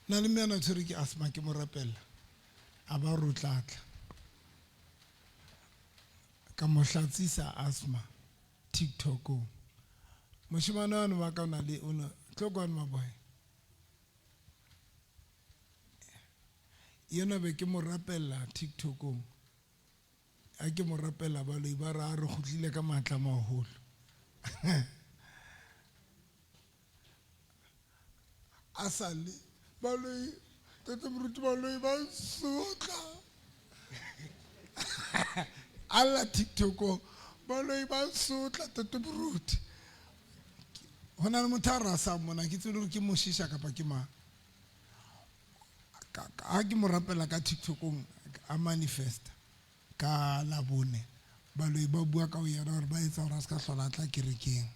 na le mena tshwere ke asthma ke mo rapella a ba rotlatla ka mo hlatsisa asthma TikTok moshimane wa no ba ka na le ona tlokwane maboy yena be ke mo rapella TikTok a ke mo rapella ba lo ibara re gotlile ka matla maholo asale ba lo tete bruti ba lo ba sotla alla TikTok ba lo ba sotla tete bruti hona le motho a rasa mona ke tselo ke mo shisha ka pa ke ma ka ke mo rapela ka TikTok a manifest ka la bone ba lo ba bua ka o yena hore ba etsa hore ska hlola tla kerekeng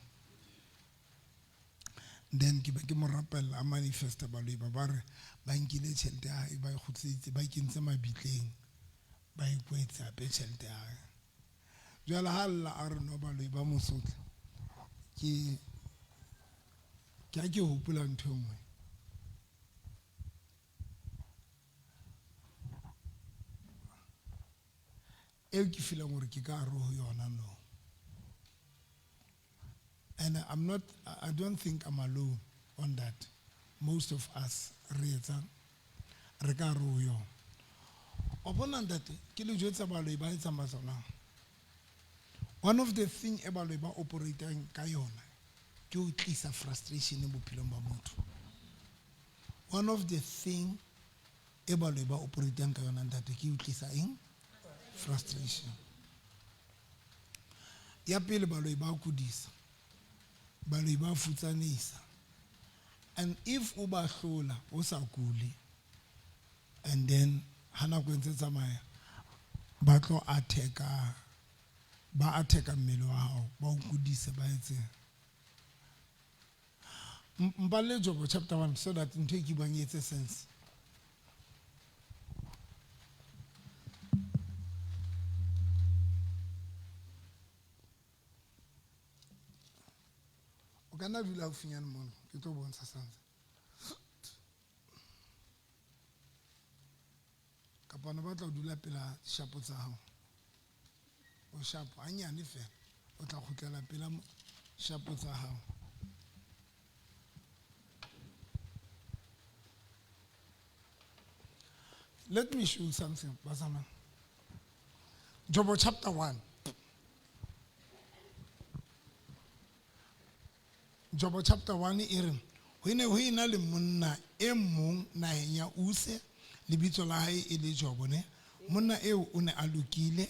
then ke be ke mo rapela a manifest ba lo ba re ba nkile tšhelete ya e ba ikhutsitse ba kentse mabitleng ba ikwetsa pe tšhelete ya jwale ha lla a re no ba lo ba mosotla ke a ke hopola ntho engwe eo ke feeling hore ke ka ro yona no and I don't think I'm alone on that most of us re ka ro yona o bona ntate ke le jwetsa ba lo ba etsa masona one of the thing e ba lo ba operating ka yona ke o tlisa frustration bophelong ba motho one of the thing e ba lo ba operating ka yona ntate ke o tlisa eng frustration ya pele ba lo ba kudisa ba lo ba futsanisa and if o ba hlola o sa kule and then hana go ntse tsamaya ba tlo attack mmele wa hao ba o kudisa ba etse mbale Job chapter 1 so that ntho e ke bang etse sense o kana dula o finyana mono ke tlo bontsha sanse kapana ba tla dula pela shapo tsa hao o shapo anyane fela o tla khutlela pela shapo tsa hao let me show you something basama Job chapter 1 Job chapter 1 e re ho ina le monna e mong naheng ya Use lebitso la hae e le Job ne monna eo o ne a lokile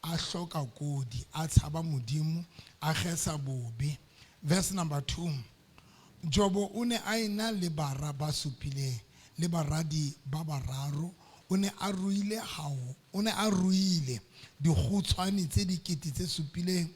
a hloka kodi a tshaba modimo a gesa bobe verse number 2 Job o ne a ina le bara ba supileng le baradi ba bararo o ne a ruile dikgutshwane tse dikete tse supileng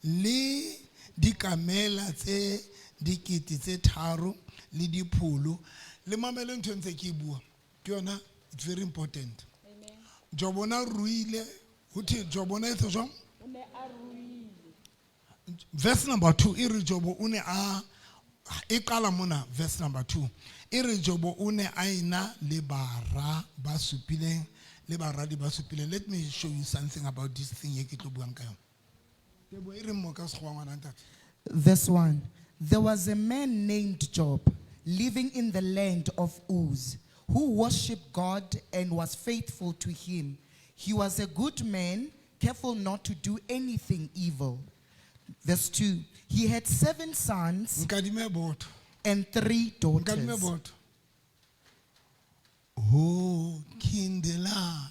le dikamela tse dikete tse tharo le dipholo le mamele ntho ntse ke bua ke yona it's very important amen Jobona ruile uthi Jobona etso jwang o ne a ruile verse number 2 e re Job o ne a e qala mona verse number 2 e re Job o ne a ina le bara ba supileng le baradi ba supileng let me show you something about this thing e ke tlo buang ka yona ke bo e re mo ka segwa ngwana ntate verse 1 there was a man named Job living in the land of Uz who worshipped God and was faithful to him. He was a good man, careful not to do anything evil. Verse 2, he had 7 sons and 3 daughters. Oh, Kindela,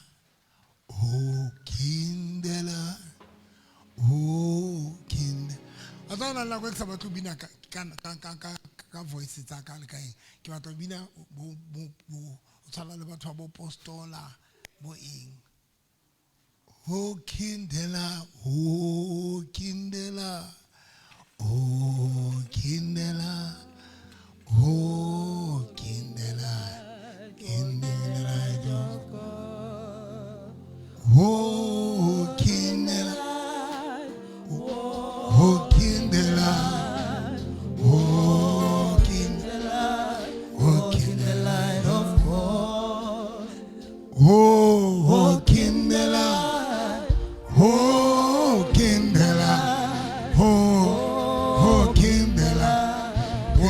oh, Kindela, oh, Kindela. I don't know what about to be ka voice tsa ka le kae ke batla bina bo tsala le batho ba apostola bo eng ho kindela ho kindela ho kindela ho kindela in the light of God ho kindela ho kindela walk in the light of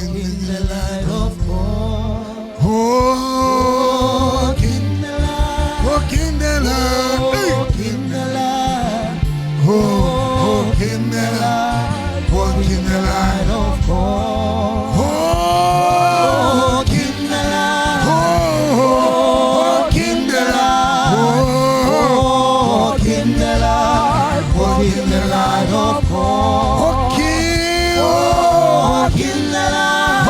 in the light of God. Walk in the light. Walk in the light. Walk in the light. Walk in the light. Walk in the light of God. Walk in the light. Walk in the light. Walk in the light. Walk in the light of God. Walk in the light.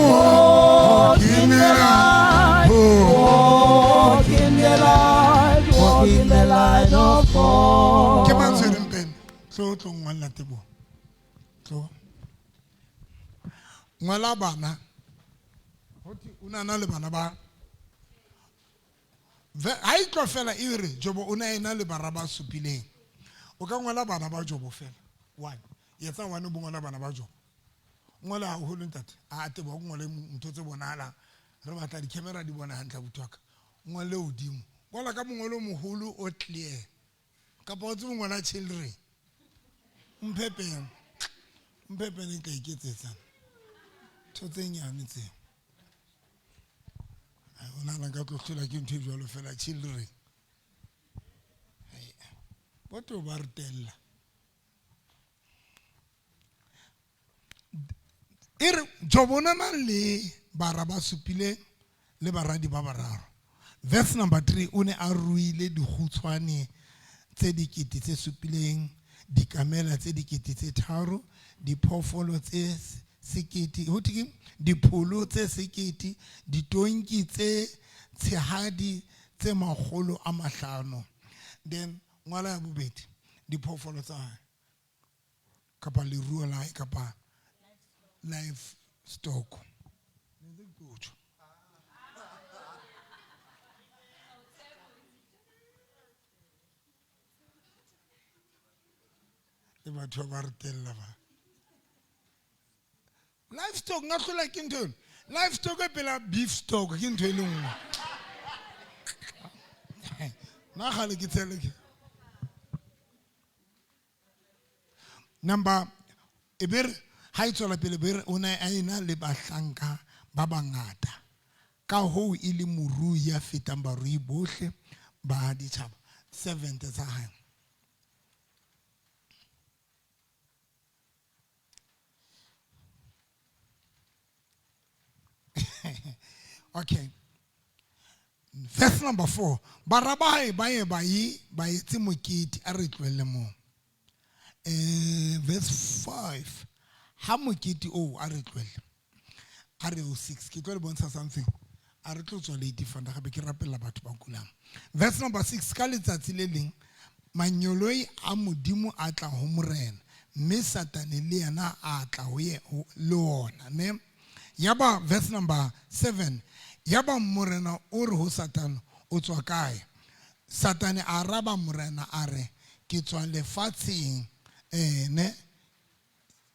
Walk in the light. Walk in the light. Walk in the light of God. Ke mang se reng pen? So tlo ngwala tebo. So ngwala bana. Hoti una na le bana ba. Ha itlo fela ire jobo una ena le baraba supileng. O ka ngwala bana ba jobo fela. 1. Yetsa 1 bo ngwala bana ba jobo. Ngwala ho le ntate. A tebo go ngwala ntho tse bonala. Re batla di camera di bona hantla botwaka. Ngwale odimo. Ngwala ka mongolo moholo o clear. Ka potse ngwala children. Mpepe ne ka iketsetsa. Thotse nyane tse. Ai ona la ka tlohlola ke ntho jwalo fela children. Ai. Boto ba rtella. Ere jobona na le baraba supile le baradi ba bararo. Verse number 3 o ne a ruile dikgutshwane tse dikete tse supileng, dikamela tse dikete tse 3, diphoofolo tse sekete, hotike dipholo tse sekete, ditonki tse tshehadi tse 500. Then ngwala ya bobedi diphoofolo tsa kapa leruo la kapa livestock. Livestock nga hlola ke ntho. Livestock e pela beef stock ke ntho e le nngwe. Na gale ke tsele ke. Number ebere ha itsola pele bere ona a ina le bahlanka ba bangata. Ka ho ile morui ya fetang barui bohle ba ditjhaba 70 tsa hae. Okay. Verse number 4. Barabai ba etse mokete a re tlwele mo. Verse 5. Ha mokete o a re tlwele. A re o 6 ke tlo le bontsha something. A re tlo tswa le difanda ga be ke rapella batho ba kulang. Verse number 6 ka letsatsi le leng manyoloi a modimo a tla ho morena mme satane le yena a tla ho ye le ona ne. Yaba verse number 7. Yaba morena o re ho satane o tswa kae. Satane a raba morena a re ke tswa lefatsheng ne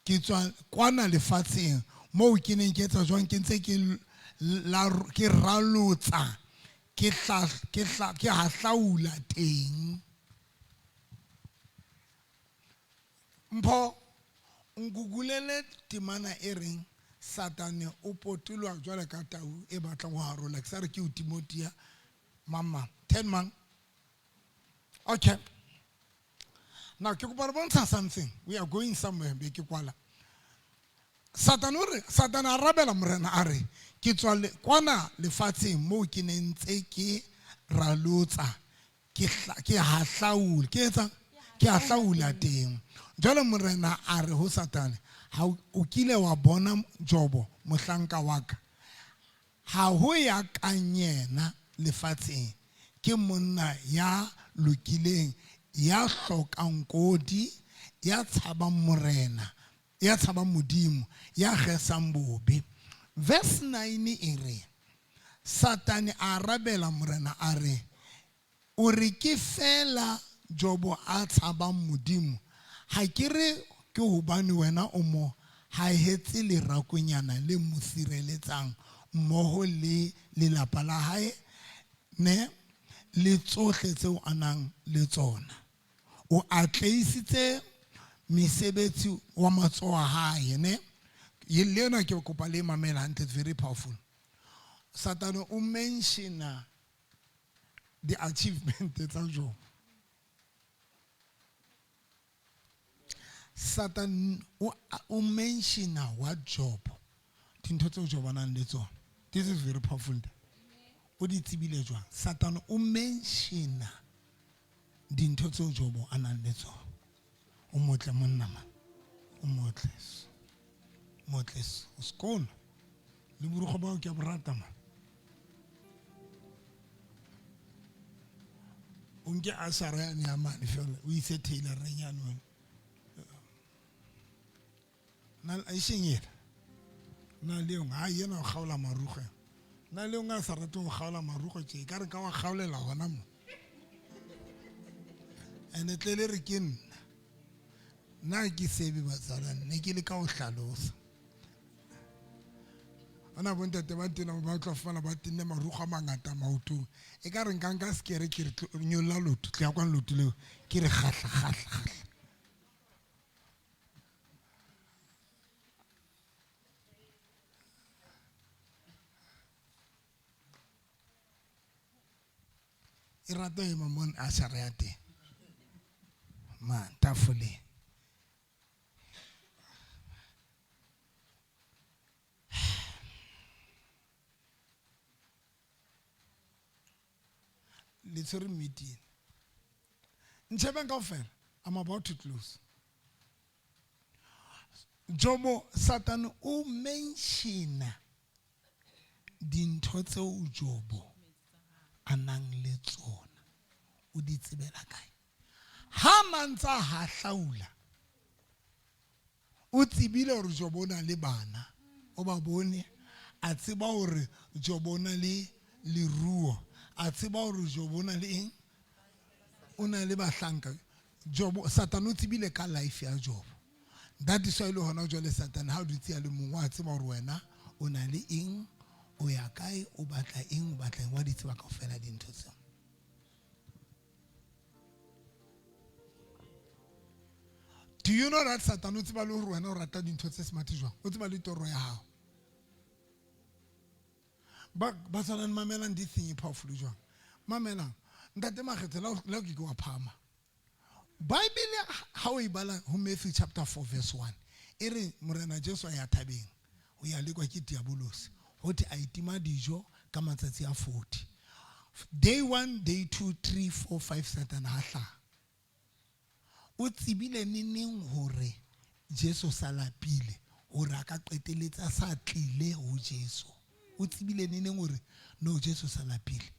ke tswa kwana lefatsheng mo ke neng ke etsa jwang ke ntse ke ralotsa ke hahlaula teng. Mpho ngugulele timana e reng Satane o potulwa jwale ka tau e batla go harola ke sa re ke o Timothea mama 10 man. Okay. Now ke go bontsha something. We are going somewhere be ke kwala. Satane a rabela morena a re ke tswa kwana lefatsheng mo ke neng tse ke ralotsa ke hahlaula ke etsa ke hahlaula teng. Jwale morena a re ho Satane ha o kile wa bona Jobo mohlanka wa ka ha ho ya kanyena lefatsheng ke monna ya lokileng ya hlokang kodi ya tshabang morena ya tshabang modimo ya gesang bobe. Verse 9 e re Satane a rabela morena a re o re ke fela Jobo a tshabang modimo ha ke re ke hobane wena o mo ha hetse le rakonyana le mo sireletsang mmoho le lelapa la hae ne le tsohle tseo a nang le tsona. O atleisitse mesebetsi wa matsoho a hae ne Yelena ke kopa le mamela hantle, it's very powerful. Satan o mention the achievement tsa Job. Satan o mention what Job. Dintho tse Job a nang le tsona. This is very powerful. O di tsebile jwang? Satan o mention dintho tse Job a nang le tsona. O motle monna man. O motle. Motless, uskon. Le burugo ba ke borata man. Unke asara ya mane fela o ise Taylor renyano. Na a ishengela. Na leo nga yena o gaola marugo. Na leo nga sa rate go gaola marugo tse ka re ka wa gaolela gona mo. Ene tlele re ke nna. Na ke sebe batsala ne ke le ka o hlalosa. Ana bonte te ba tena ba tla fana ba tenne marugo a mangata maotong e ka re nka skere ke re nyolla lotho tla kwa lotho leo ke re gahla e rata e mamon a sa reate man tafole let's meeting. I'm about to close. Jobo Satan o mention dintho tseo Jobo anang le tsona o di tsebela kae ha mantsa ha hlaula o tsebile hore Jobo na le bana o ba bone a tseba hore Jobo na le leruo a tseba hore Jobo na le eng o na le bahlanka Jobo Satan o tsebile ka life ya Jobo. That is why le hona jwale Satan how do tsia le mongwe a tseba hore wena o na le eng o ya kae o batla eng o batla eng wa di tseba kaofela dintho tseo. Do you know that Satan o tseba le hore wena o rata dintho tse smart jwang o tseba le toro ya hao. Ba tsana mamela ndi thing powerful jwang mamela ntate magetse la ke go phama Bible ha o ibala ho Matthew chapter 4 verse 1 e re morena Jesu ya thabeng o ya lekwa ke diabolos hothi a itima dijo ka matsatsi a 40 day 1 day 2 3 4 5 Satan ha hla o tsibile neng hore Jesu salapile hore aka qeteletsa sa tlile ho Jesu o tsibile neng hore no Jesu salapile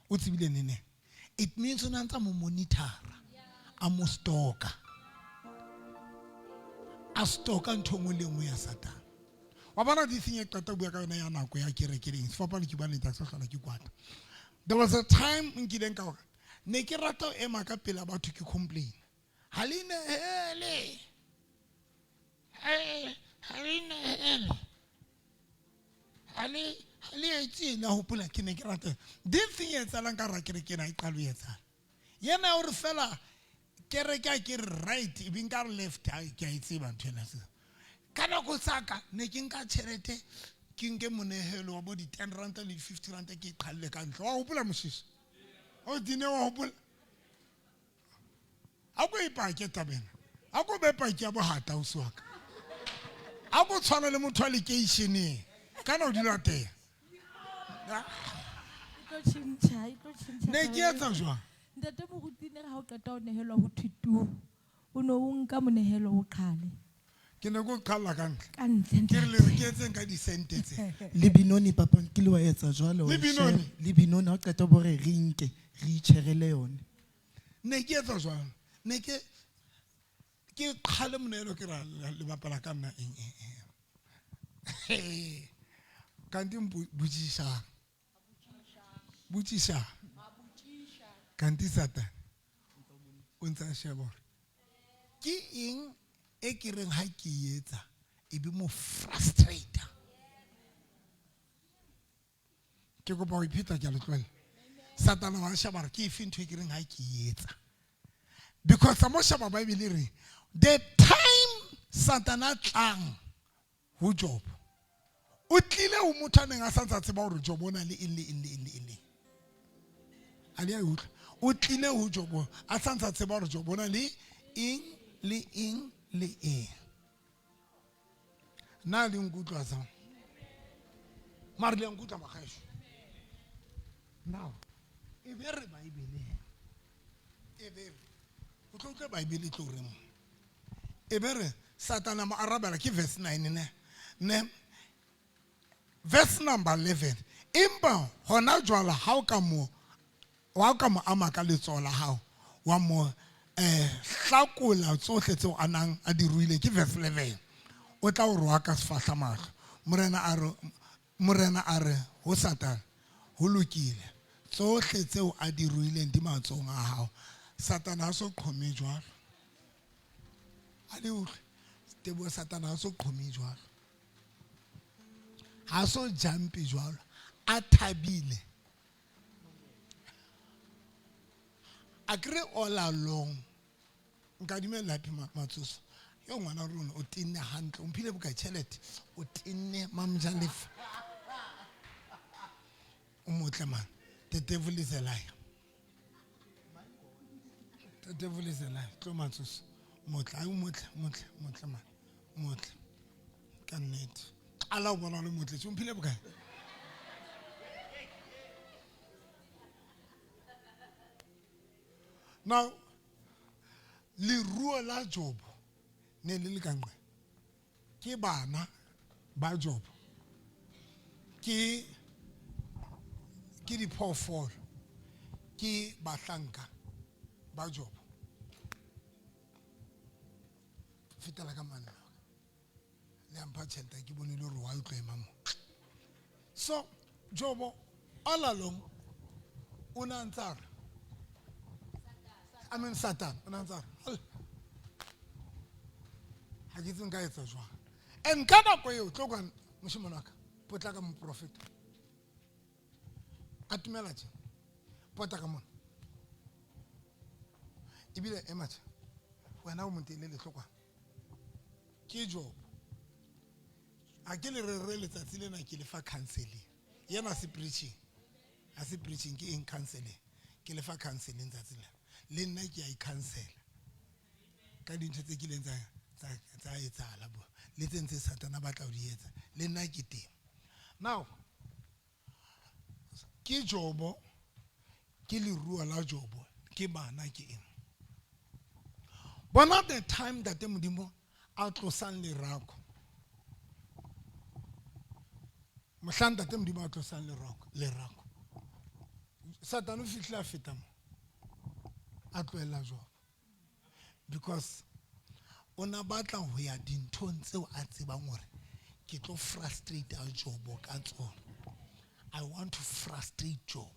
o tsibile neng it means ona ntsa mo monitor a mo stalker a stalker nthongwe le nngwe ya Satan wa bona di tsinye qeta bua ka yona ya nako ya kerekeleng sefapana ke ba le tsa hlola ke kwata. There was a time nkileng ka ne ke rata ema ka pela batho ke complain haline hele haline Ali etsi na hopola ke ne ke rata this thing etsalang ka ra kereke na iqalo etsa yena o re fela kereke a ke right ibeng ka left ke a itseba nthena se kana go tsaka ne ke nka tšhelete ke nke monehelo wa bo di 10 rand le 50 rand ke iqalle ka ntlo wa hopola mosisi o dine wa hopola a go ipake tabena a go bepa ke ya bohata o swaka a go tshwana le motho a lekeišeneng kana o dilo teng ne ke etsa jwang ntate mogutine ga o qeta o nehelwa ho thutu o no o nka monehelo o qhale ke ne go qhalla ka ka ntle ke re le re ke etseng ka di sente tse Libinoni papa ke le wa etsa jwalo Libinoni? Libinoni ha o qeta bo re rinke re itšherele yone ne ke etsa jwang ne ke qhale monehelo ke ra le bapala ka nna eng kanti butsisha kanti Satan o ntsa sheba ke eng e ke reng ha ke etsa e be mo frustrator ke go ba o ipita ke a letlwela Satan wa sheba ke ife ntho e ke reng ha ke etsa because mo sheba Bible re the time Satan a tlang ho Job. O tlile ho motho a neng a santse a tseba hore Job o na le eng. A le a utlwa. O tlile ho Job a santse a tseba hore Job o na le eng. Na le nkutlwa sa. Mara le nkutlwa magaisho. Now, e be re Bible. E be o tlotla Bible tlo reng. E be re Satana mo arabela ke verse 9 ne. Verse number 11. Imba hona jwala ha o ka mo amaka letsoho la hao wa mo hlakola tsohle tseo anang a di ruile ke verse 11. O tla o roa ka sefahla mahlo. Morena a re ho Satana ho lokile. Tsohle tseo a di ruileng di matsohong a hao. Satana ha so qhome jwalo. A le utlwe. Tebo Satana ha so qhome jwalo. Ha so jumpi jwalo. A thabile. A kre all along. Nka dumela lapi matsoso. Yo ngwana rona o tenne hantle. O mphile boka tjhelete. O tenne mamjalefa. O motle man. The devil is a liar. The devil is a liar. Tlo matsoso. Motle. Ayo motle man. Motle. Ka nnete. Ala o bona le motle. O mphile boka. Now, leruo la Job ne le kangwe. Ke bana ba Job. Ke diphoofolo. Ke bahlanka ba Job. Fitela ka manna. Le ampha tjhelete ke bone le hore wa utlwa emamo. So, Job all along o na ntsa Satan. Ha ke tseng ka etsa jwang. And ka nako eo tlo kwa moshimane wa ka potla ka mo prophet. A tumela tje. Pota ka mona. Ebile emacha. Wena o montele le hlokwa. Ke Job. A ke le re letsatsi lena ke le fa counseling. Yena se preaching. A se preaching ke in counseling. Ke le fa counseling tsatsi lena. Le nna ke a cancel ka dintho tse ke leng tsa etsahala bo le tse ntse Satana ba tla di etsa le nna ke teng. Now ke Job ke leruo la Job ke bana ke eng bona the time that Modimo a tlosang lerako mohlang that Modimo a tlosang lerako Satana o fihla feta mo a tloela Job because ona batla ho ya dinthong tseo a tsebang hore ke tlo frustrate a Job ka tsona. I want to frustrate Job.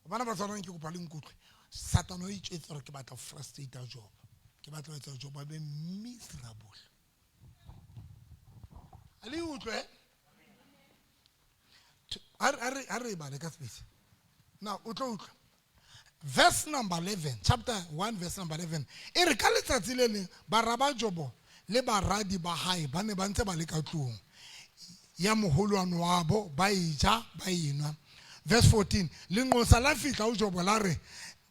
Bana ba tsona ke kopa le nkutlwe Satana o itjetse hore ke batla ho frustrate a Job. Ke batla ho etsa Job a be miserable. Ali utlwe are ba le ka space. Now utlo utlwe verse number 11, chapter 1, verse number 11. E re ka letsatsi le leng baraba Job le baradi ba hae ba ne ba ntse ba le ka tlong ya moholwane wabo ba ija ba inwa. Verse 14. Le nqosa la fihla ho Job la re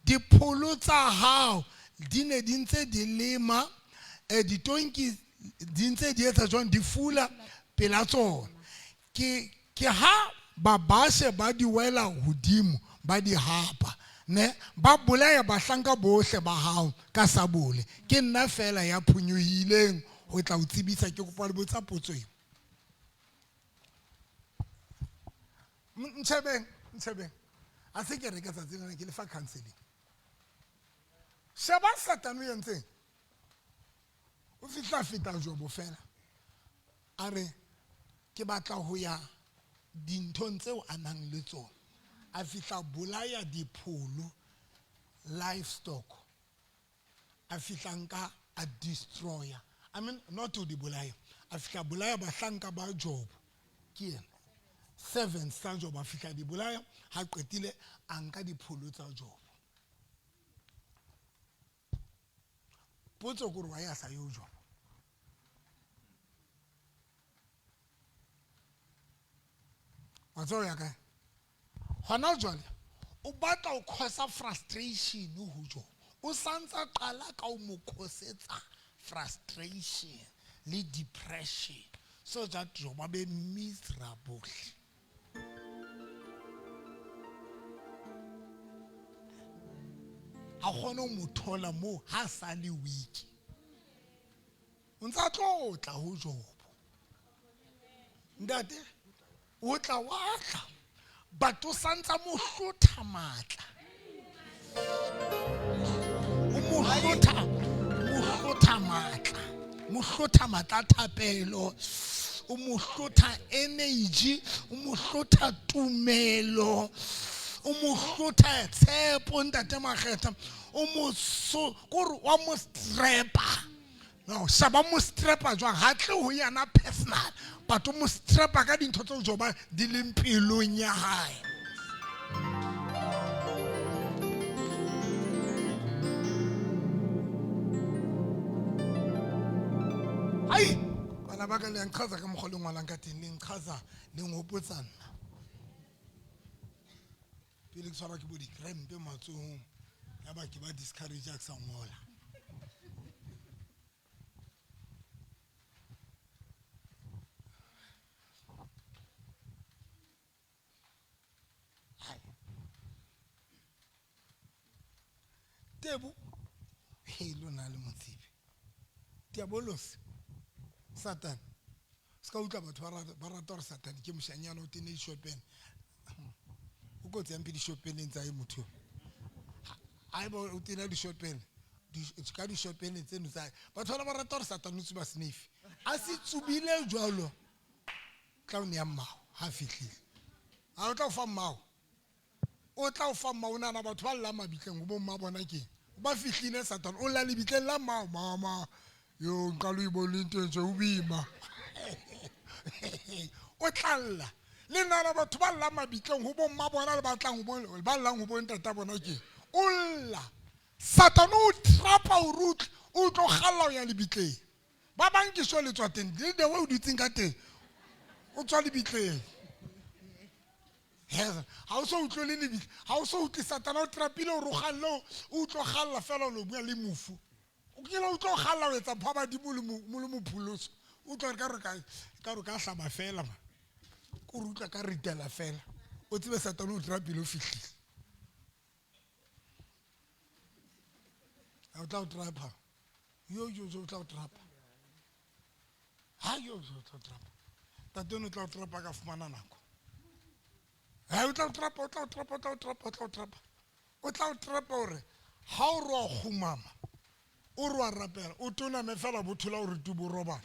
dipholo tsa hao di ne di ntse di lema ditonki di ntse di etsa jwang di fula pela tsona. Ke ha ba bashe ba di wela hodimo ba di hapa. Ne ba bolaya bahlanka bohle ba hao ka sabole ke nna fela ya phunyuhileng ho tla o tsebisa ke kopa le botsa potso e ntshebeng a se ke re ka tsatsing ke le fa counseling sheba Satana o entseng o fita Job fela a re ke batla ho ya dinthong tseo a nang le tsona a fihla bolaya dipholo livestock a fihla nka a destroyer I mean not to di bolaya a fihla bolaya bahlanka ba Job ke ena 7 sa Job a fihla di bolaya ha qetile a nka dipholo tsa Job potso go re wa ya sa yo Job wa tsao ya kae hona jwale o batla o cause frustration ho jo o santsa qala ka o mo khosetsa frustration le depression so that you ba be miserable. A gone mo thola mo ha sa le week o ntsa tlotla ho Job ndate o tla watla but o santsa mo hlotha matla o mo hlotha matla thapelo o mo hlotha energy o mo hlotha tumelo o mo hlotha tshepo ntate Makgetha o mo so gore wa mo strepa no shaba mo strepa jwa ha tle ho yana personal but o mo strepa ka dintho tse Joba di leng pelong ya hae. Ai bana ba ka le nqhaza ka mogole ngwalang ka teng le nqhaza le ngopotsana pele ke tshwara ke bo di cramp matsong ya ba ke ba discourage a sa ngola Tebu helo na le motsibi diabolos Satan ska utla batho ba rata re Satan ke moshanyana o tene shopeng o go tsempe di shopeng ntsa e motho ai bo o tene di shopeng di ka di shopeng tse ntsa batho ba rata re Satan o tsuba sniff a se tsubile jwalo clown ya mmao ha fihlile a o tla o fa mmao o tla o fa mmao nana batho ba lla mabitleng go bo mma bona ke ba fihlile Satan o la le bitleng la mmao mama yo nqalo ibole ntse o bima o tlalla le nana batho ba lla mabitleng go bo mma bona le batlang go ba llang go bo ntata bona ke o lla Satan o trapa o rutla o tlo galla o ya le bitleng ba bang ke so le tswa teng le de o dutseng ka teng o tswa le bitleng ha o so utlole le bitla ha o so utli Satan o trapile o rogallo o tlo galla fela o lo bua le mofu o kile o tlo galla o etsa phaba di mo le mophuloso o tlo ka re ka hlaba fela ma ko rutla ka ritela fela o tsebe Satan o trapile o fihlile o tla o trapa yo o tla o trapa ha yo o tla o trapa tateno o tla o trapa ka fumana nako o tla o trapa hore ha o ro khumama o ro rapela o tona me fela bothola o re tubo robana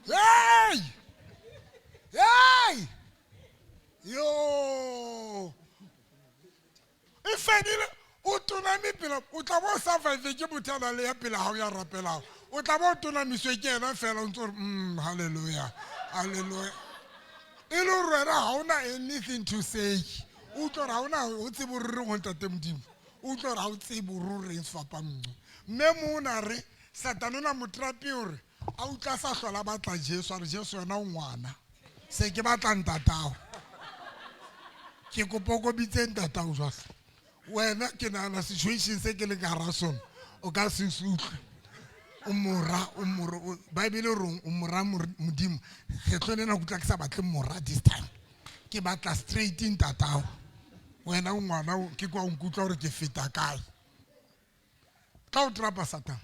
hey yo ifedile o tona me pela o tla bo sa fa ke bothana le ya pela ha o ya rapela o tla bo tona miswe ke ena fela o ntse hallelujah e lo rera ha ona anything to say o tlo ra ona o tsebo re go ntate modimo o tlo ra o tsebo ruri sefapang mme mo na re Satan ona motrapi hore a utla sa hlola batla Jesu re Jesu yona o ngwana se ke batla ntatao ke kopoko bitse ntatao jwa wena ke na situation se ke le ka rason o ka se sutle umura Bible rong umura modimo ge tlonena go tla ke sa batle mora this time ke batla straight in tatao wena o ngwana ke kwa nkutla gore ke feta kae tla o trapa Satan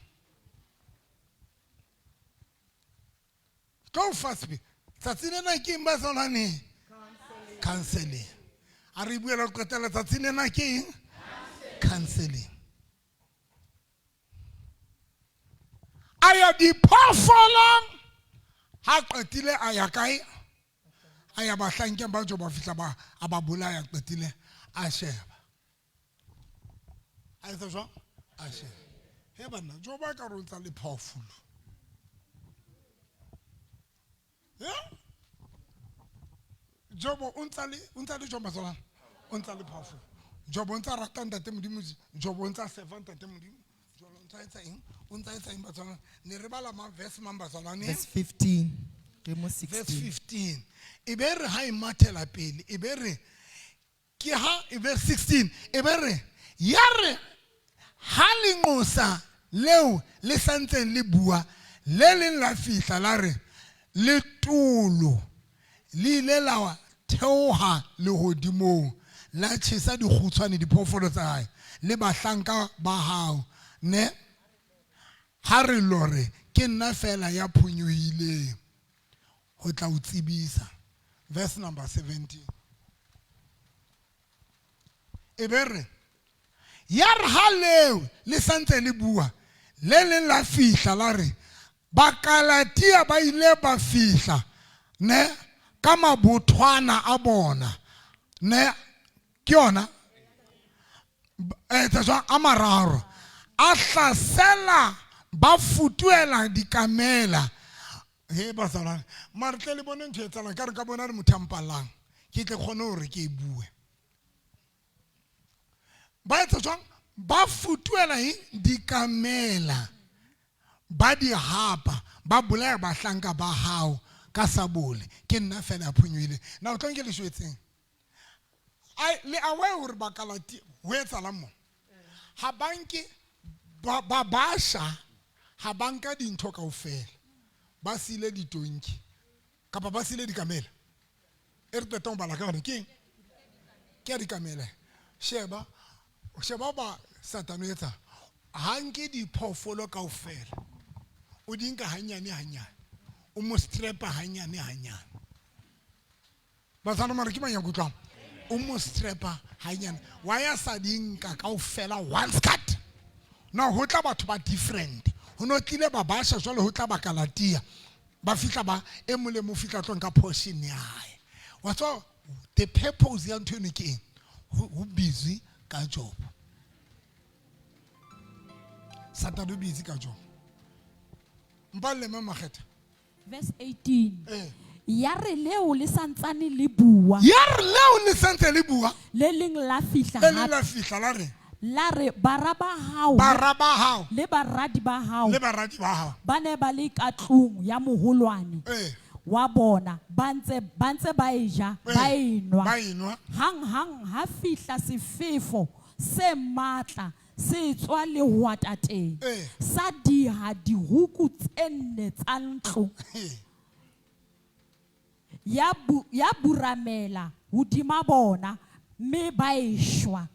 go fast be tsatsinena ke imba sonane counseling a re buela go qetela tsatsinena ke counseling aya di phoofolo ha qetile aya kae aya bahlanke ba jo ba fihla ba aba bolaya qetile a sheba a etsa jwa a sheba he bana jo ba ka rontsa le phoofolo Jobo untsa le jomba zola untsa le phoofolo Jobo untsa rata ntate modimo Jobo untsa servant ntate modimo jolo verse number Verse 15. verse 16. 15. Ibere ha imathela pele. Ibere ke ha verse 16. Ibere yare halingosa leo le santseng le bua le leng la fihla la re le tulo le ile la theoha lehodimong la tjhesa dikgutshwane diphoofolo tsa hae le bahlanka ba hao ne ha re lore ke nna fela ya phonyohileng ho tla o tsebisa. Verse number 17. Ebere yar ha leo le santse le bua le leng la fihla la re Bakalatia ba ile ba fihla ne ka mabothwana a bona ne ke yona tsa a mararo a hlasela ba futuela dikamela he ba sana mara tle le bone ntho e tsala ka re ka bona re mothampalang ke tle khone hore ke e bue ba etsa jwang ba futuela dikamela ba di hapa ba bolaya bahlanka ba hao ka sabole ke nna fela a phonyohile na o tlo nke le shwetseng le awe hore bakalati ho etsala mo ha banke ba basha ha banka dintho kaofela ba sile ditonki kapa ba sile dikamela e re tetong bala ka gore ke dikamela sheba ba Satano etsa ha nke diphoofolo kaofela o dinka hanyane o mo strepa hanyane ba tsana mara ke manya kutlwa o mo strepa hanyane wa ya sa dinka kaofela one cut no ho tla batho ba different ho no tlile ba basha jwale ho tla ba Kalatia ba fihla ba e mole mo fihla tlong ka portion ya hae wa tswa the purpose ya ntho eno ke eng who busy ka job Satano busy ka job Mbale mama kheta. Verse 18. Yare leo le santsane le bua. Yare leo le santsane le bua. Le leng la fihla. Le leng la fihla la re. La re baraba hao. Le baradi ba hao. Ba ne ba le ka tlung ya moholwane. Wa bona ba ntse ba eja ba enwa. Hang ha fihla sefefo se matla. Se tswa le hwata teng sa diha dihuku tse nne tsa ntlo ya buramela hodima bona mme ba eshwa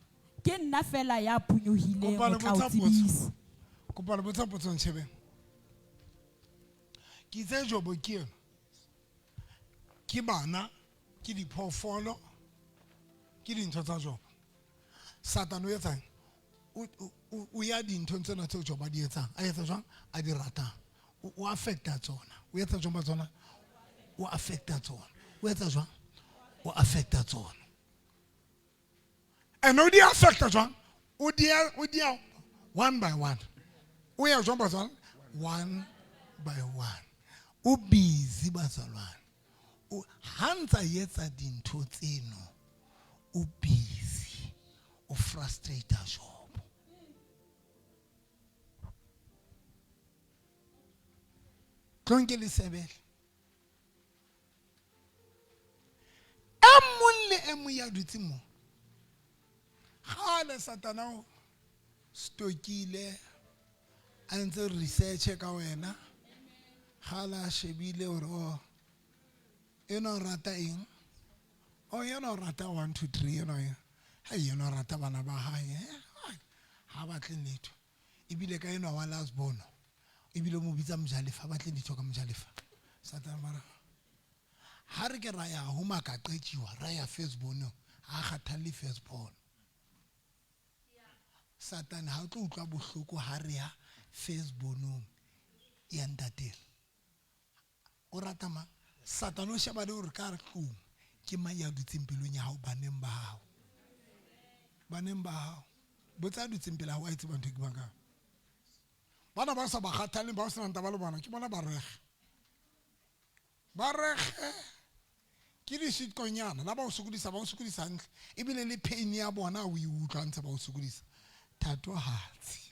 ke nna fela ya phonyohileng o tla o tsebisa kopana botsa potsong tshebeng ke tse jobo ke bana ke diphoofolo ke dintho tsa jobo Satano o etsang o ya dintho tsena tse joba di etsang a etsa jwang a di ratang o affecta tsona o etsa jwang ba tsona o affecta tsona o etsa jwang o affecta tsona and o di affecta jwang o dia one by one o ya jwang ba tsona one by one o busy ba tsalwana o hantsa yetsa dintho tseno o busy o frustrate job Tlonke le sebele e mo ya dutse mo ha le Satana stokile a ntse research ka wena ha la shebile hore eno rata eng eno rata 1 2 3 eno ha eno rata bana ba hae ha ba tle letho ibile ka eno wa last bono ibile mo bitsa Mjalefa ba tle ditho ka Mjalefa Satana mara ha re ke ra ya ho makaqetjiwa ra ya Facebook ha kgathale Facebook Satana ha o tlo utlwa bohloko ha re ya Facebook ya ntatela o rata ma Satana o sheba le hore ka re tlong ke mang ya dutseng pelong ya hao baneng ba hao botsa dutseng pela hao a itse bantho ke banga bana ba sa ba kgathaleng ba se nanta ba le bona ke bona ba rege ke di sitkonyana la ba o sokodisa hantle ebile le pain ya bona o e utlwa ntse ba o sokodisa thato hatsi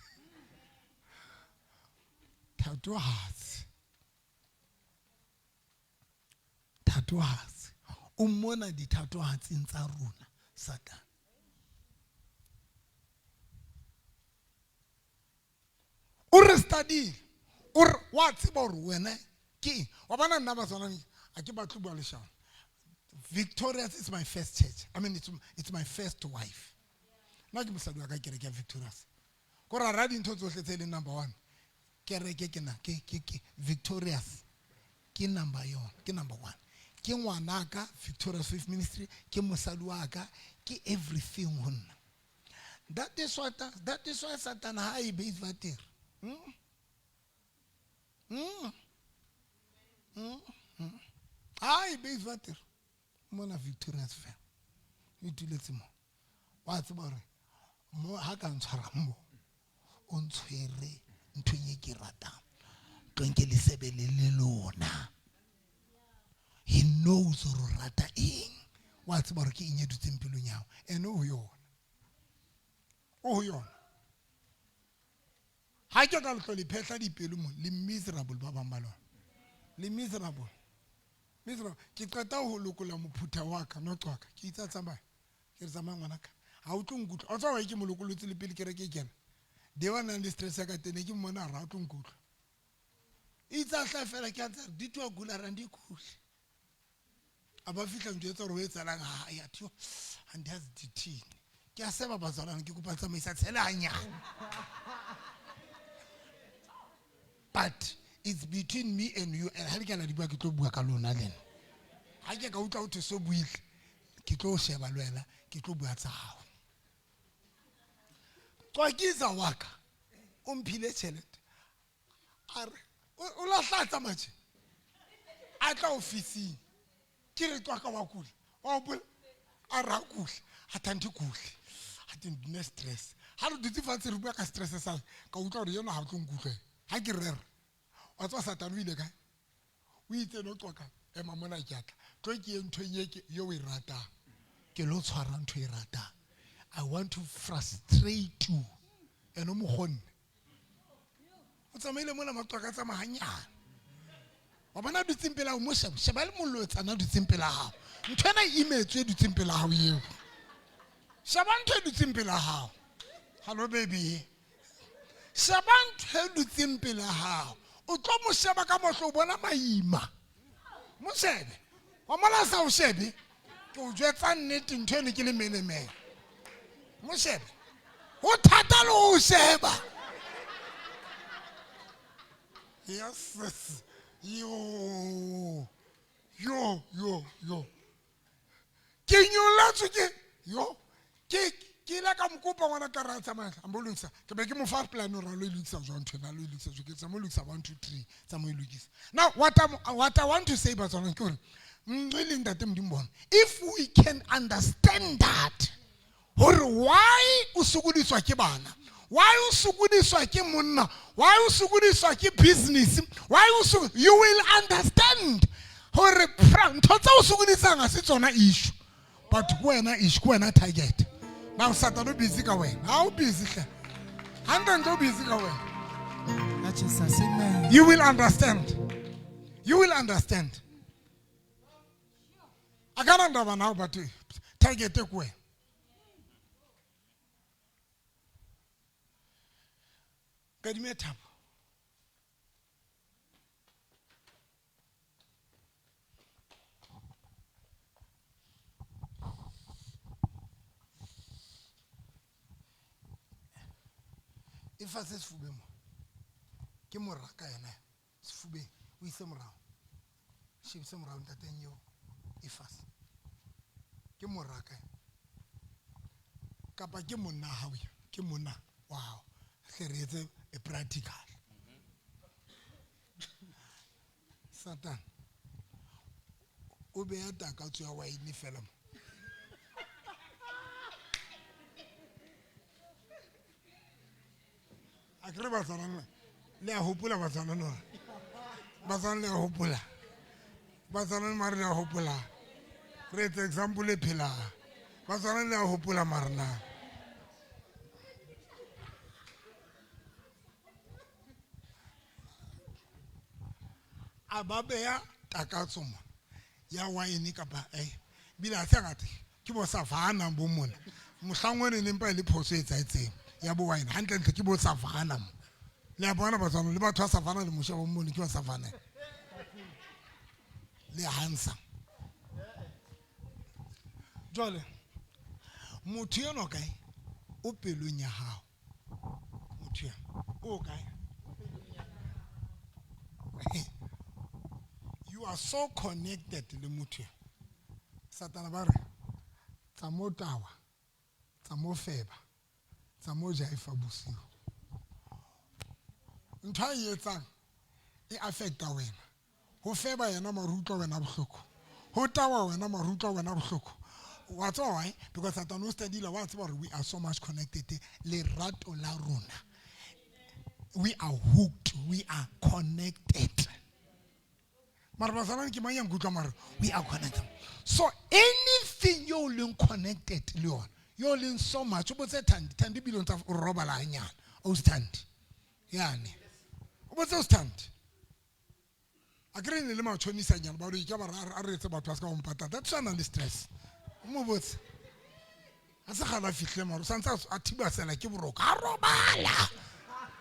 thatohatsi o mmona dithatohatsing tsa rona Satan. O re study o re wa tseba hore wena ke wa bana nna ba tsona a ke batlo bua le shano. Victorious is my first church. I mean it's my first wife. Na ke mosadi wa ka kereke ya Victorious. Ko ra ra dintho tsohle tse le number 1. Kereke ke na ke Victorious. Ke number 1. Ke ngwanaka Victorious Faith Ministry, ke mosadi wa ka, ke everything honna. That is why Satan ha I base vater. I base vater. Mona Victorious fan. You do let mo. What's about mo ha ka ntshwara mo. O ntshwere ntho ye ke ratang. Twenke le sebele le lona. He knows hore rata eng. What's about ke inyedutseng pelong yawo. And o yona. Ha ke ka le phehla dipelo mo le miserable ba bang ba lona. Le miserable. Ke qeta ho lokola mophutha wa ka no qoka. Ke itsa tsamaya. Ke re tsamaya ngwanaka. Ha o tlo nkutla. O tswa ke mo lokolotse le pele kereke kena. De wa nang le stress ka tene ke mmona ra o tlo nkutla. Itsa hla fela ke atsa di twa gula ra ndi kuhle. Aba fihla ntjwetsa hore o etsalang ha ya tjo. And has dithini. Ke a seba bazalana ke kopa tsamaisa tshela hanyane. But it's between me and you, and ha ke na di bua ke tlo bua ka lona lena. Ha ke ka utla o the so buile ke tlo sheba lwela ke tlo bua tsa hao. Twakiza waka o mphile tšhelete. Are o la hlatsa matše. A tla ofising. Ke re twaka wa kula. Wa bula a ra kula. Ha tanti kula. Ha dine stress. Ha re dutse fatshe re bua ka stress sa ka utla hore yena ha tlo nkutlwe. Ha ke rere. Wa tswa Satan o ile kae? O itse no twaka ema mona ke atla. Tlo ke ntho nye ke yo e rata. Ke lo tshwara ntho e rata. I want to frustrate you. Eno mo gone. O tsamaile mona matwaka tsa mahanyana. Wa bana dutse pela o mo sheba le mollo tsana dutse pela hao. Ntwena imetswe dutse pela hao yeo. Sheba ntwe dutse pela hao. Hello baby. Sheba ntwe dutse pela hao. O tlo mo sheba ka mohlo o bona maima. Mo shebe. Wa mala sa o shebe. Ke o jwetsa nnete ntwene ke le menemene. Mo shebe. O thata lo o sheba. Yes. Yo. Ke nyola tsuke. Yo. Ke la ka mkopa ngwana ka ra tsamaya ambolisa ke be ke mo fa plan ra lo ilukisa jwang thena lo ilukisa ke tsa mo ilukisa 1 2 3 tsa mo ilukisa. Now what I want to say about on ke really ndate mdimbona, if we can understand that, why usugudiswa ke bana, why usugudiswa ke monna, why usugudiswa ke business, why you will understand hore ntho tsa usugudisa nga se tsona issue, but kwena issue kwena target. Now Satan o busy ka wena. How busy hle? Handa ndo busy ka wena. That's Jesus, amen. You will understand. You will understand. I can't understand now, but target take away. Kadime tap. If I say sfube mo. Ke moraka ena. Sfube o ise morao. Shebise morao ntateng yo. Ifas. Ke moraka. Kapa ke monna hawe. Ke monna. Wow. Hle a practical. Satan. O be ataka tswa wa ile fela mo. Akre bazana le a hopola bazana no. Bazana le a hopola. Bazana mare le a hopola. Re etse example e phela. Bazana le a hopola marna. Ababea takatsoma. Ya wine kapa bila tsagate. Ke bo savana bo mona. Mohlangwane le mpa le phoso e tsaitseng. Ya bo wine. Hantle ke bo savana. Le a bona batsana le batho ba savana le mosha bo mona ke ba savana. Le hansa. Jole. Motho yo no kae? O pelong ya hao. Motho ya. O kae? You are so connected le motho. Satana ba re tsa mo tawa, tsa mo feba, tsa mo jaifa bosiu. Ntho e etsang e affecta wena. Ho feba yena marutlo wena bohloko. Ho tawa wena marutlo wena bohloko. What's all right? Because I don't study la what's about we are so much connected. Le rato la runa. We are hooked. We are connected. We are connected. So anything you're connected, Leon, you're learn so much. What's that? 10 billion of rubber line. Oh, stand. Yeah. What's that stand? I agree with my Chinese saying about the Java. I read about Pascal Pata. That's an stress. Move. As a half of Santos, Atiba said, like you broke. Arobala.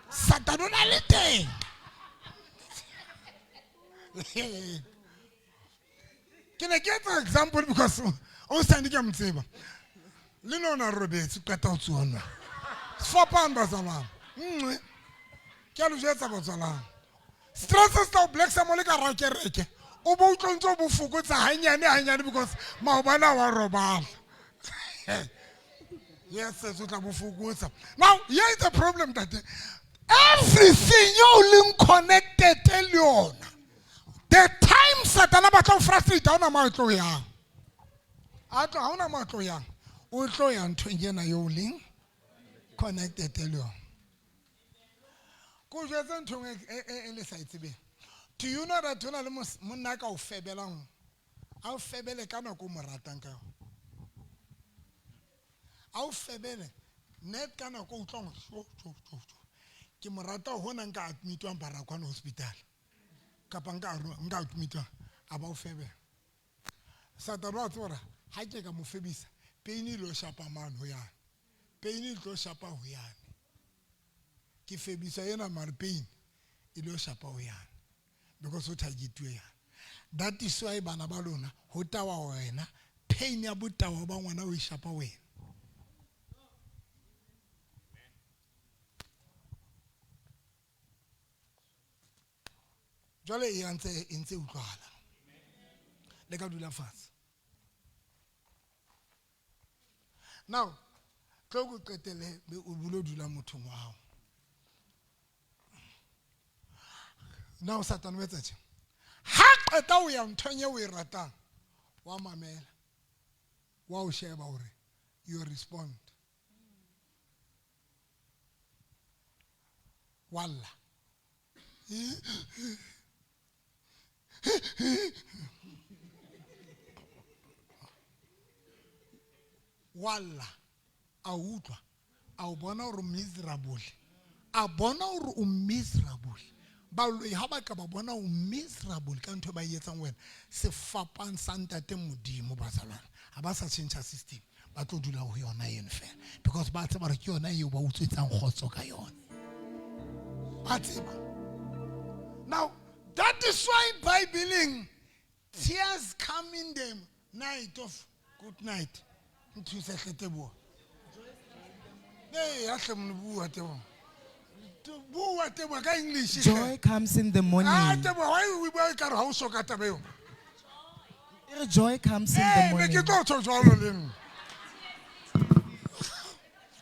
Satanality. Can I get an example? Because I'm standing up and saying, Linona Roberts, cut out to honor. Swapan Bazalam. Can you just about Salam? Stresses of Black Samolika Rake. Obo Conto Bufukuta Hanya because Maubana were Robal. Yes, that's what Bufukuta. Now, here's the problem that everything you connected, tell you. The time Satana battle frustrated down a mato young. Out on a mato young. Ultra and 20 na yoling connected, tell you. Go just to make do you know that when I must Munaka of Febelong? Our Febele cannot come Maratanka. Our Febele net cannot go tongue. Kimarata Honanga at me to Ambaraquan Hospital. Kapanga ngat me to about Febe. Satarot, Hajaka Mufebis, Penny lo Shapa man who are. Penny lo Shapa who are. Kifebisayana Marpain, Ilo Shapa who are. Because what I get to that is why Banabalona, Hotawa Wena, Pain Yabutawa Bawana we shop away. Jolly answer in Seukala. Let us do that first. Now, Togo Ketele, the Ubulo Dula Mutumao. Now, Satan message. Hack a tower and turn your way rata. Wama mel. Wow, share about it. You respond. Walla. Walla. Autwa. Abona or miserable. Abona or miserable. But you have a miserable can't buy it somewhere. Se fapan santa temudi mubasalan. Abasa change system. But to do now your nine fair. Because but about your nine you want to sound hot so kayon. Now that is why by billing tears come in them night of good night. Joy comes in the morning. Joy comes in the morning. Joy comes in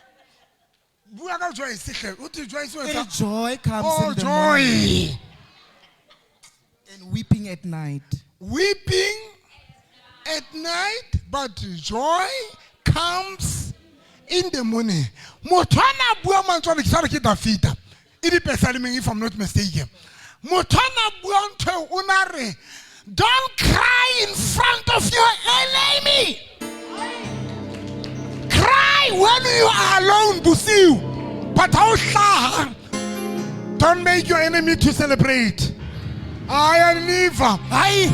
the morning. And weeping at night. Weeping at night, but joy comes in the morning. Motana buaman to the dafita. If I'm not mistaken. Motana buante unare. Don't cry in front of your enemy. Cry when you are alone, Busiu. But don't make your enemy to celebrate. ayaniva hayi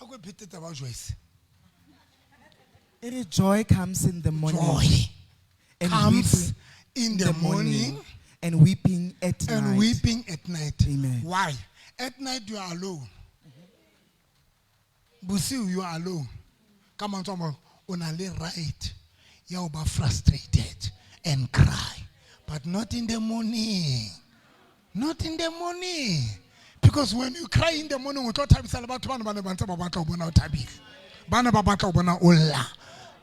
akwepheteta ba Joyce. Joy comes in the morning. Joy and comes weeping in the morning and weeping at night. and weeping at night. Amen. Why? At night you are alone. Busiu you are alone. Come on, someone. Only right. You will be frustrated and cry, but not in the morning. Not in the morning. Because when you cry in the morning,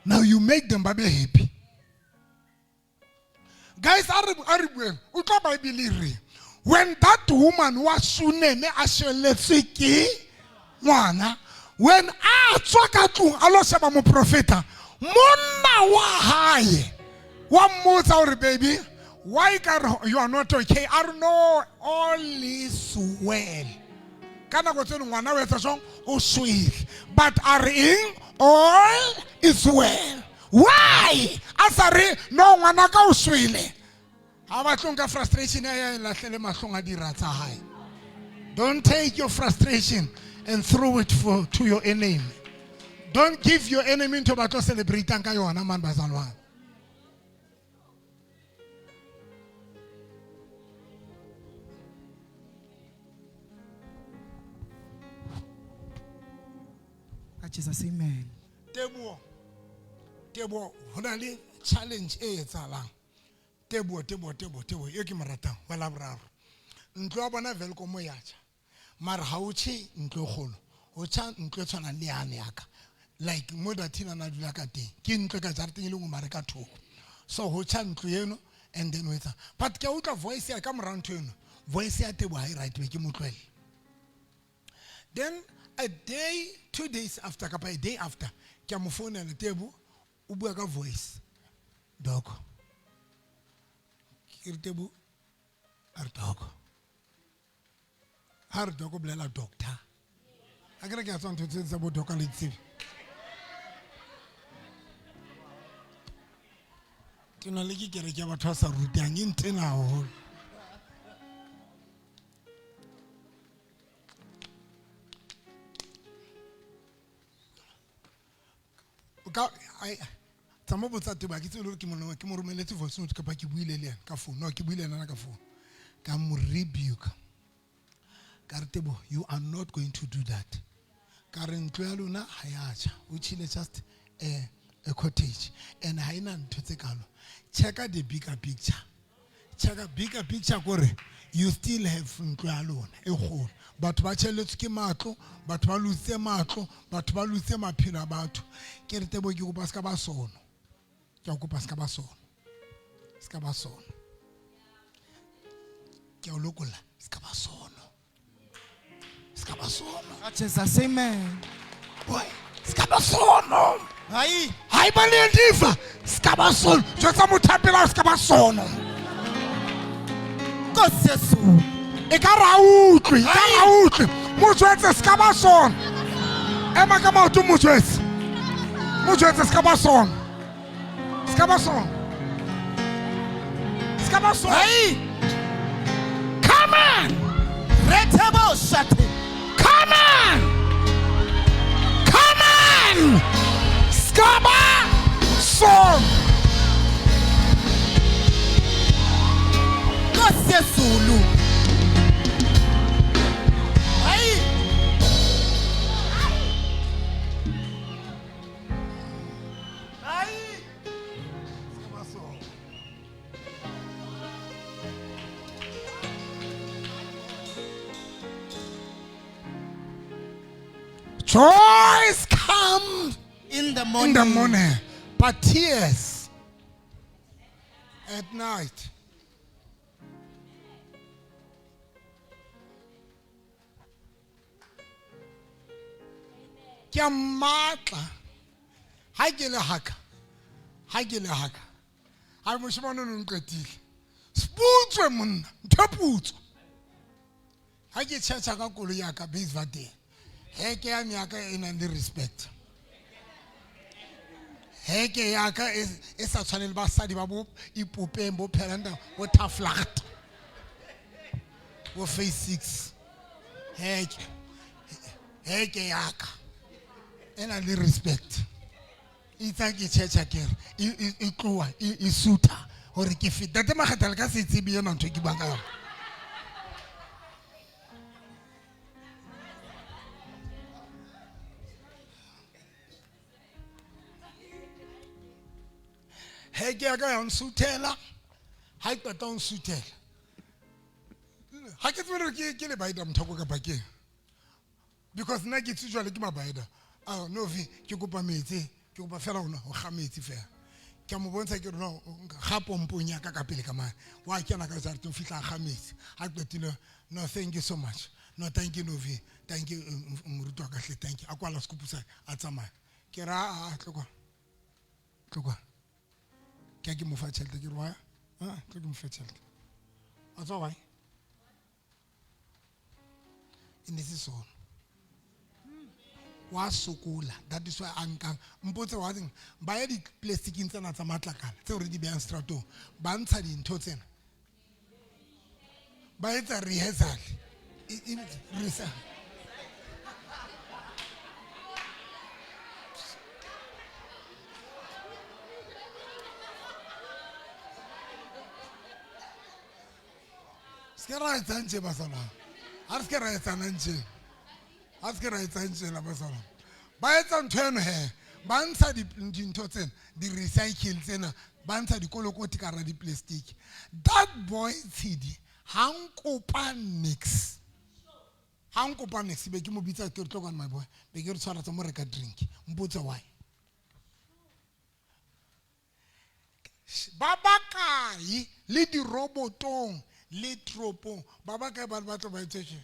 now you make them baby happy. Guys, when that woman was sunene asheletsiki mwana, when alosaba mo profeta, monna wa haye, one more sorry baby. Why you are not okay? I don't know. All is well. Kana go tell ngwana we tsa song o sweet, but are in all is well. Why? Asare no ngwana ka o swile. Ha ba tlonga frustration ya lahlele mahlong a dira tsa hae. Don't take your frustration and throw it to your enemy. Don't give your enemy to batho celebrate ka yona man bazalwane. Jesus, amen. Tebo, honali challenge etsalang. Tebo, e ke maratang wa labraro. Ntlo ya bona velko mo yacha. Mara ha o tshi ntlo kholo. O tsa ntlo tshwana le yane yaka. Like mo da thina na dula ka teng. Ke ntlo ka jarteng le go mare ka thoko. So ho tsa ntlo yeno and then with her. But ke utlwa voice ya ka morantho yeno. Voice ya Tebo ha right be ke motlwele. Then a day, 2 days after, a day after, ke mo phone na Tebo, o bua ka voice. Doc. Ke Tebo, ar doc. Har doc o blela doctor. A ke re ke tswa ntse tsa bo doc le tsibi. Ke na le ke kere ke batho sa rutang intena ho. I tsamo botsa Tebo ke tselo ke mo romeletse voice note ka pa ke buile le ka phone no ke buile nana ka phone ka mo rebuke ka re Tebo you are not going to do that ka re ntlo ya lona ha ya tsa o chile just a cottage and ha ina ntho tse kalo check the bigger picture gore you still have ntlo ya lona e golo batho ba tshelletse ke matlo batho ba lutse matlo batho ba lutse maphelo a batho ke re Tebo ke go ba ska ba sono ke go pa ska ba sono ke o lokola ska ba sono Jesus, amen. boy ska ba sono Hayi ba le ndiva ska ba sono jotsa mothapela ska ba sono Nkosi Yesu. e ka ra utlwe motswetse ska ba sono ema ka maoto motswetse ska ba sono come on Retebo shate. come on ska ba sono Nkosi Yesu. Joys come In the morning, but tears at night. Ke matla ha ke le haka ha mo shimano no nqetile Sputswe monna, ntaputswe. Ha ke tšhatša ka koloi ya ka base va teng. Heke ya nyaka e nang le respect. Heke ya ka e sa tshwane le basadi ba bo ipopeng bo phelanda bo taflacht. Bo face 6. Heke ya ka e nang le respect. Itsa ke tšhatša kere e tloa e suta hore ke feta te makgetha ka se tsebe yona ntho ke bang ka yona. Heke ya ka ya nsutela ha e qeta o nsutela ha ke tsebe ke le baida mthoko ka pakeng because nna ke tsijwa le ke mabaida no vi ke kopa metsi ke kopa fela ona o ga metsi fela ke mo bontsha ke rona ga pompong ya ka pele ka mane wa kena ka jarto fihla ga metsi ha qetile no thank you so much no thank you no vi thank you mruto ka hle thank you akwala skupusa a tsamaya ke ra tlokwa ke mo fa tšhelete ke re wa ke mo fa tšhelete a tswa why in this zone wa sokola that is why ankang mpotse wa ding ba ya di plasticing tsena tsa matlakala tse re di beang stratong ba ntsha dintho tsena ba etsa rehearsal rehearsal skera etsantse ba sala ha skera etsanantse ha skera etsantse la ba sala ba etsa ntho eno he ba ntsha dintho tsena di recycle tsena ba ntsha dikolokoti ka ra di plastic that boy Tshidi hankopa nix be ke mo bitsa ke re tlokwana my boy be ke re tshwara tsa mo reka drink mpotse why ba bakai le di robotong le tropong ba bakai ba batla ba etsetse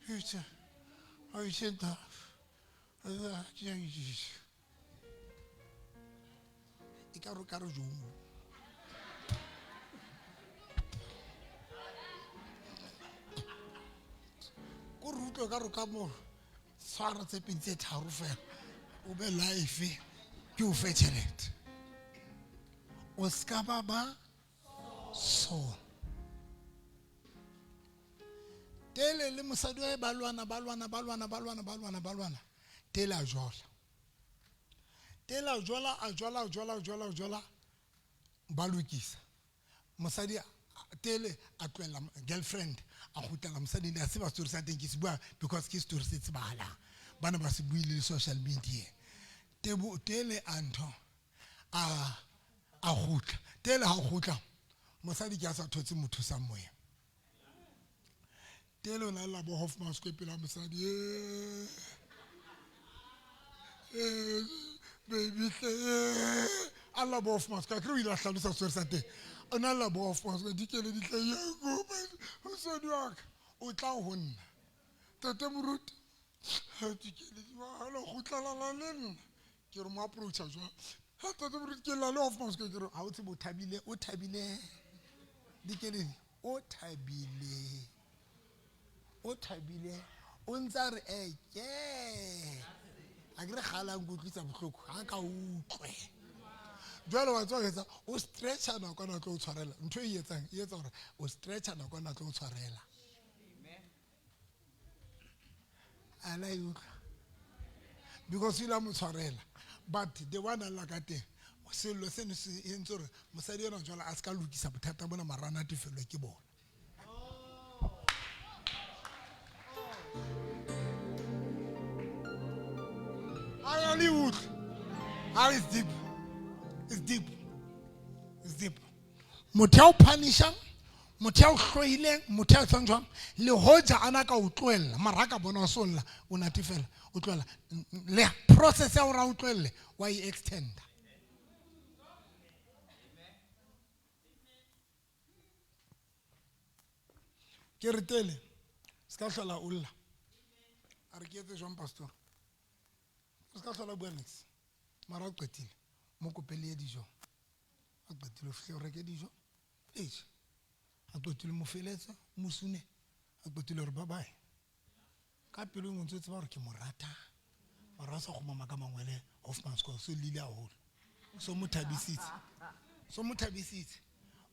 Hutsa I said that ikaro jomo ko rutlo ka ro ka mo tshwara tse pintse tharo fela o be life ke o fe tšhelete o ska ba so tele le mosadi wa balwana tele a jola ba lokisa mosadi tele a tloela girlfriend a gutela mosadi le a se ba story sa teng ke se bua because ke story se tsebala bana ba se buile social media tele a ntho a gutla tele ha gutla mosadi ke a sa thotse motho sa moya tele o na la bo Hoffman se pela mosadi baby Allah bo Hoffman ka kre ile a hlalosa story sa teng ona la bo Hoffman ka dikele di tla ya go mosadi wa ka o tla ho nna tata moruti ha dikele di ba hala gutla la nna ke re mo approach jwa ha tata moruti ke la le Hoffman ka ke re ha o tsebo o thabile dikele o thabile o ntsa re ke a ke re khala nkutlwisa bohloko ha ka utlwe jwale wa tswa o stretcha na kwana tlo tshwarela ntho e etsa hore o stretcha na kwana tlo tshwarela ala you because ila mo tshwarela but the one alla ka teng sello se se entse hore mosadi yona jwale a ska lokisa bothata bona marana tefelwe ke bona Hollywood. How is deep? It's deep. Motheo punisher, motheo hloile, motheo tsonjwa le hoja anaka utlwela maraka bona solla una tifela utlwela le process ya ora utlwele wa I extend. Ke retele ska hlola ulla. A re ke etse jwang pastor? Ska hlola bua nix. Mara o qetile mo kopele dijo. a qetile fihle o reke dijo eje a qetile mo feletsa mo sune a qetile re bye bye ka pelo ngwe ntse ba re ke morata mara sa go mama ka mangwele Hoffman's School so lile a hole so mo thabisitse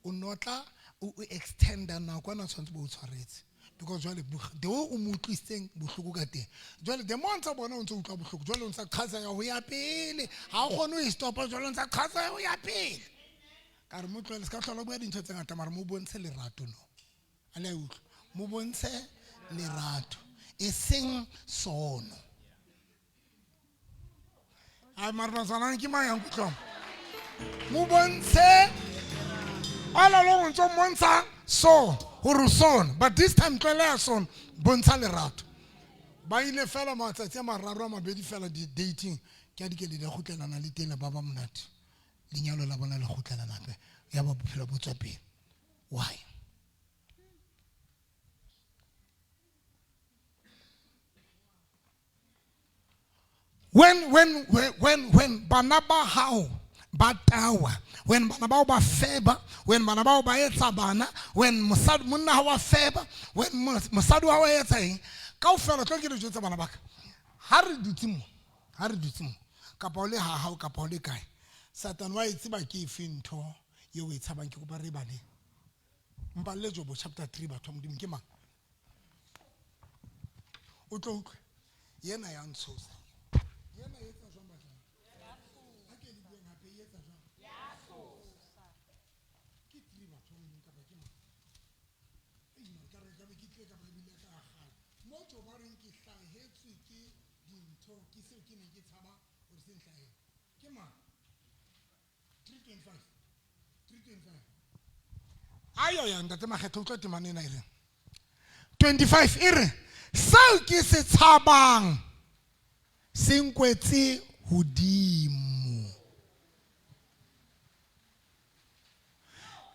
o notla o extenda na kwa na tshwantse bo tshwaretse because jwale the way o motliseng bohloko ka teng jwale the months a bona o ntse o tla bohloko jwale o ntse khatsa ya ho ya pele ha o kgone o stop jwale o ntse khatsa ya ho ya pele ka re motlwele ska hlola bua dintho tse ngata mara mo bontshe lerato no ale a utlwa mo bontshe lerato e seng sono ai mara sana ke ma yang kutlong mo bontshe ala lo ntse montsha so hore son but this time tlele son bontsha lerato ba ile fela matsatsi a mararo a mabedi fela di dating ke a dikele di gotlelana le teng ba ba monate lenyalo la bona le gotlelana pe ya ba bophelo bo tswa pele why when bana ba hao ba tawa when bana ba ba feba when bana ba ba etsa bana when mosadi monna ha wa feba when mosadi wa etsa eng ka o fela tlo ke re jotsa bana baka ha re dutse mo ka pa le ha o ka pa le kae Satan wa itse ba ke ifintho ye o itshabang ke go ba re bane mpa le Job chapter 3 batho modimo ke mang o tlo utlwe yena ya ntshosa yena etsa jwa batla ha ke le bua ngape etsa jwa ya tsosa ke 3 batho mo ka ba ke mang e ina ka re ka be ke tle ka ba bile ka ga mo tlo ba reng ke hlahetswe ke dintho ke se ke ne ke tshaba o se hlahe ke mang 325 ayo ya ntate magetho o tlo temane na ire 25 ire sao ke se tshabang senkwetse hodimo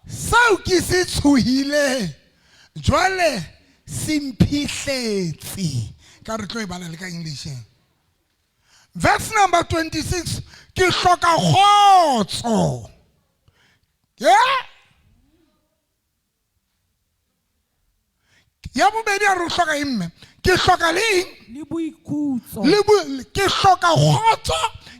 sao ke se tshohile jwale simphihletse ka re tlo e bala le ka English verse number 26 ke hloka khotso ya bobedi a re hloka imme ke hloka le boikhutso ke hloka khotso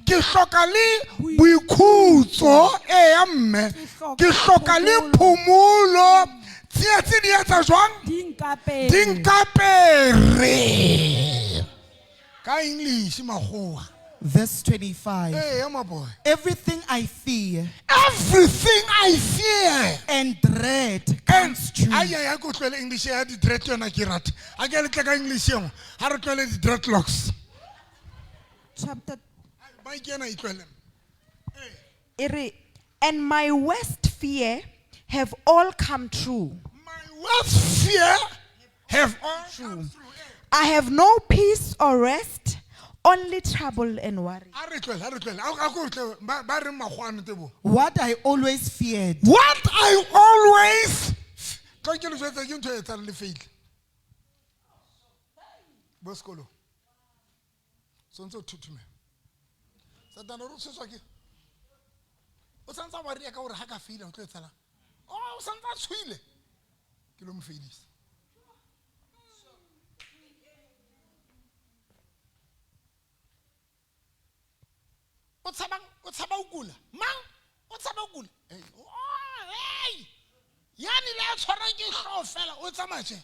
ke hloka le boikhutso ya mme ke hloka le phumulo tsietsi di etsa jwang dinkapere ka English magoa verse 25 my boy everything I fear and dread comes true ay go tlwele English ya di dread yona ke rata a ke le tla English yong ha re tlwele di dreadlocks chapter ba ikena itlwele and my worst fear have all come true. My worst fear have all come true. I have no peace or rest, only trouble and worry. What I always feared. What I always Boskolo. Sonso tutume. Satan o se swake. O santsa wa ria ka hore ha ka fila o tlo etsala. Oh, o santsa tshwile. Ke lo mfedisa. O tsaba o kula. Mang? O tsaba o kula. Hey. Oh, hey. Yani la tshwara ke hlo fela o tsamaje.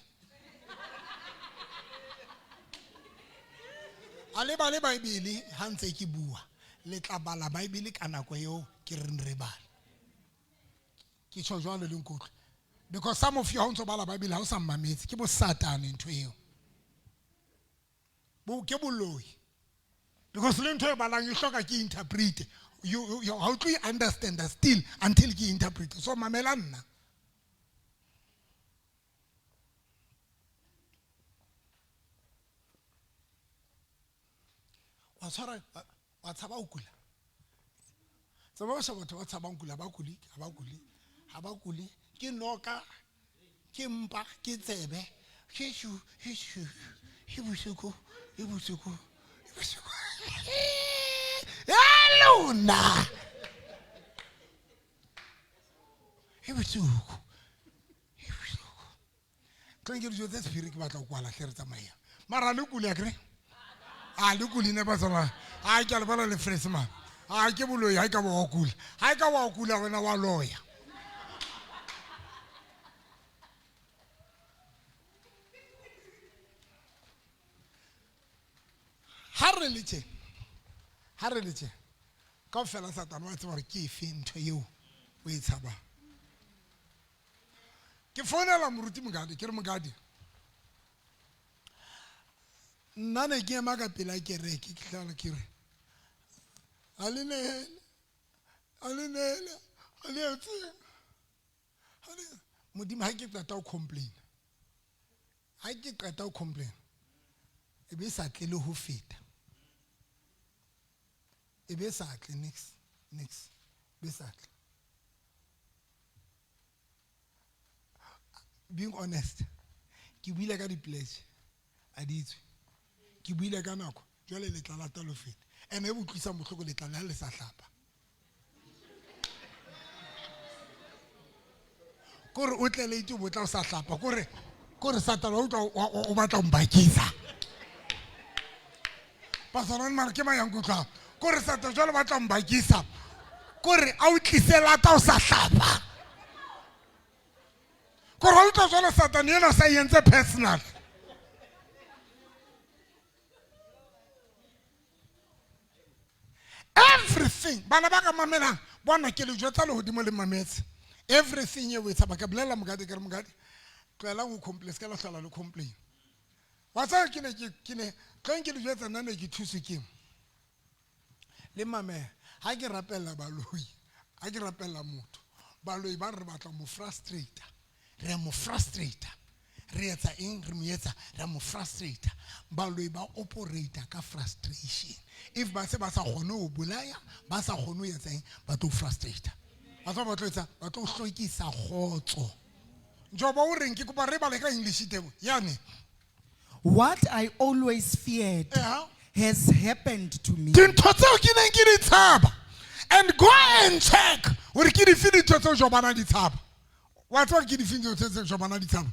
Ale ba le Bible ha ntse ke bua le tla bala Bible ka nako eo ke re re bala ke tsho jwalo le nkutlo because some of you ha ntse bala Bible ha o sa mmametse ke bo Satan ntwe eo bo ke boloi because le ntwe balang e hloka ke interpret you how to understand that still until ke interpret so mamela nna wa tshwara wa tshaba o kula tsaba o sa batho ba tshaba o kula ba kuli ha ba kuli ke noka ke mpa ke tsebe hishu hibusuku alona e bohloko tlo ke dijo tse spirit ke batla go kwala hle re tsamaya mara le kule ya kre a le kule ne ba tsona a ke le bala le fresh man a ke boloi ha ka ba wa kula ha ka wa kula wena wa loya ha re le tše ka fela satana wa tseba gore ke efe ntho yeo o e tshabang ke founela moruti mogadi ke re mogadi nna ne ke ema ka pela kereke ke tlala ke re a le modimo ha ke qeta o complain e be sa tle le ho feta e be sa tle next be sa tle being honest ke buile ka di-pledge a di itswe ke buile ka nako jwale le tla lata lo feta ene e botlwisang botlhoko le tla le sa hlapa kore o tle le itse botla o sa hlapa kore satana o batla mbakisa pastor mara ke ma yang go tla kore satana jwale batla mbakisa kore a o tlisela ta o sa hlapa kore o tla jwale satana yena sa yentse personal everything bana ba ka mamelang bona ke le jotsa le hodimo le mametse everything ye wetsa ba ka bolela mogadi ke re mogadi tloela go complain ka la hlala le complain wa tsa ke ne tlang ke le jotsa nna ne ke thusi ke le mame ha ke rapella baloi ha ke rapella motho baloi ba re batla mo frustrator re etsa eng re mo etsa re mo frustrator baloi ba operator ka frustration if ba se ba sa gone o bolaya ba sa gone o etsa eng ba tlo frustrator ba tlo etsa ba tlo hlokisa khotso njoba o reng ke kopa re bale ka English tebo yani what I always feared has happened to me dintho tseo ke neng ke di tshaba and go and check gore ke di fini tseo jobana di tshaba wa tswa ke di fini tseo jobana di tshaba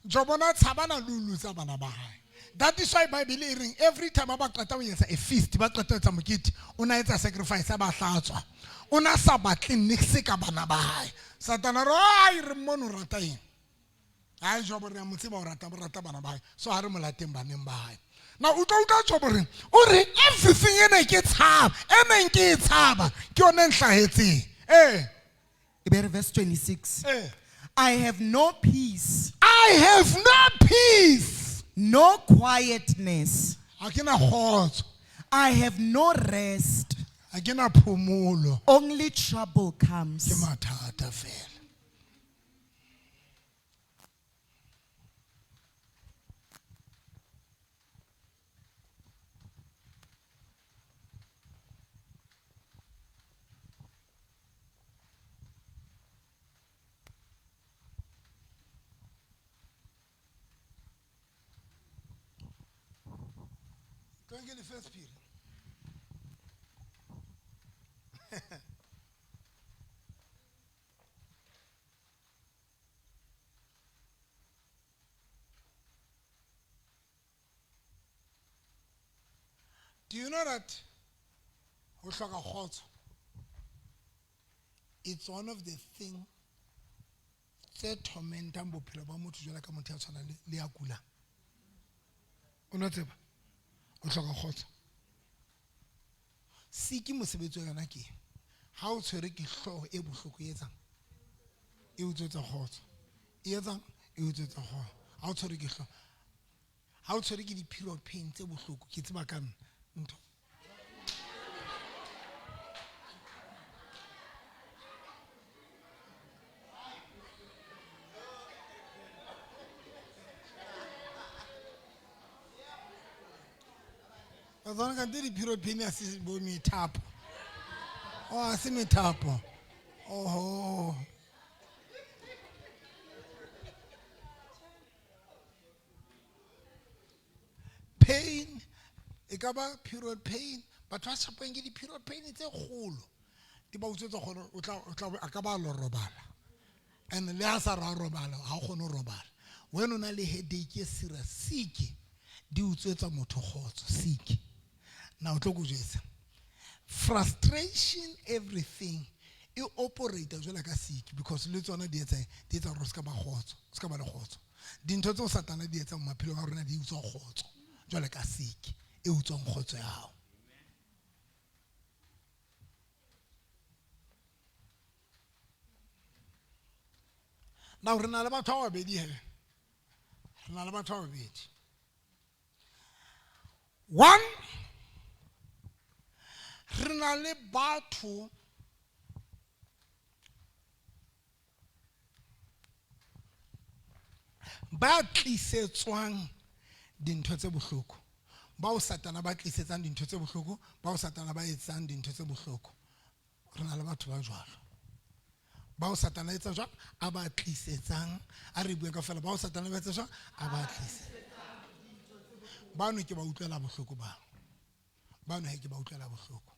jobana tshabana lulu tsa bana ba hae that is why Bible e reng every time ba qeta o etsa a feast ba qeta o etsa mokete o na etsa sacrifice ba hlatswa o na sa batle nix ka bana ba hae satana re re mmono rata eng ai jobo re mo tseba o rata bana ba hae so ha re molateng baneng ba hae na o tla jobo re o re everything ene ke tshaba ke yone nhlahetseng verse 26 I have no peace no quietness I have no rest only trouble comes Don't get the first Peter. Do you know that it's one of the things that tormentan bophelo ba motho jwala ka motho ya tshwana le ya kula o no tseba o hloka khotsa siki mosebetsi wa yona ke ha o tshwere ke hloho e bohloko e etsang e utswetsa khotsa e etsang e utswetsa khotsa ha o tshwere ke hloho ha o tshwere ke di-period pain tse bohloko ke tseba ka ntho Azona ka didi period pain asi bo mi tap. Oh asi mi tap. Oh. Pain ekaba period pain but wa tsapeng ke di period pain tse kgolo. Di ba utswetsa gore o tla akaba lo robala. and le a sa ra robala ha o kgone robala when o na le headache e serious sick di utswetsa motho khotso sick now tlo go jetsa frustration everything e operate jwela ka sick because le tsona di etsa ro ska ba khotso ska ba le khotso dintho tse o satana di etsa maphelo a rona di utswa khotso jwela ka sick e utswa khotso ya hao. Now re na le batho ba bedi he. Re na le batho ba bedi. One, re na le batho ba tlisetswang dintho tse bohloko. Ba o satana ba tlisetsang dintho tse bohloko, ba o satana ba etsang dintho tse bohloko. Re na le batho ba jwalo. Ba o satana etsa jwang a ba tlisetsang a re bua ka fela ba o satana ba etsa jwang a ba tlisetsang ba no ke ba utlwela bohloko ba no he ke ba utlwela bohloko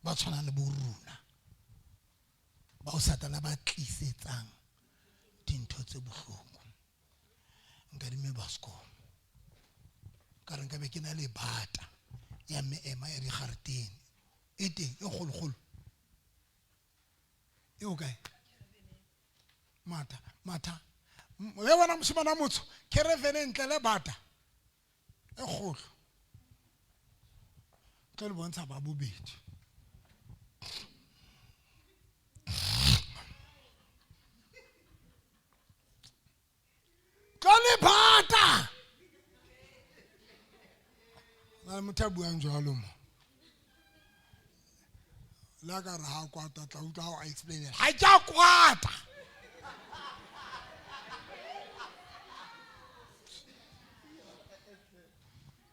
ba tshwana le boruna ba o satana ba tlisetsang dintho tse bohloko nka di me ba sko ka re nka be ke na le bata ya meema ya digarteng e teng e kgologolo okay mata le bona moshimana motho ke re vene ntle le bata e kgolo ke le bontsha ba bobedi ka le bata la mothabuang jwalo mo la ka ra ha kwata tla utlwa ho explain ha ja kwata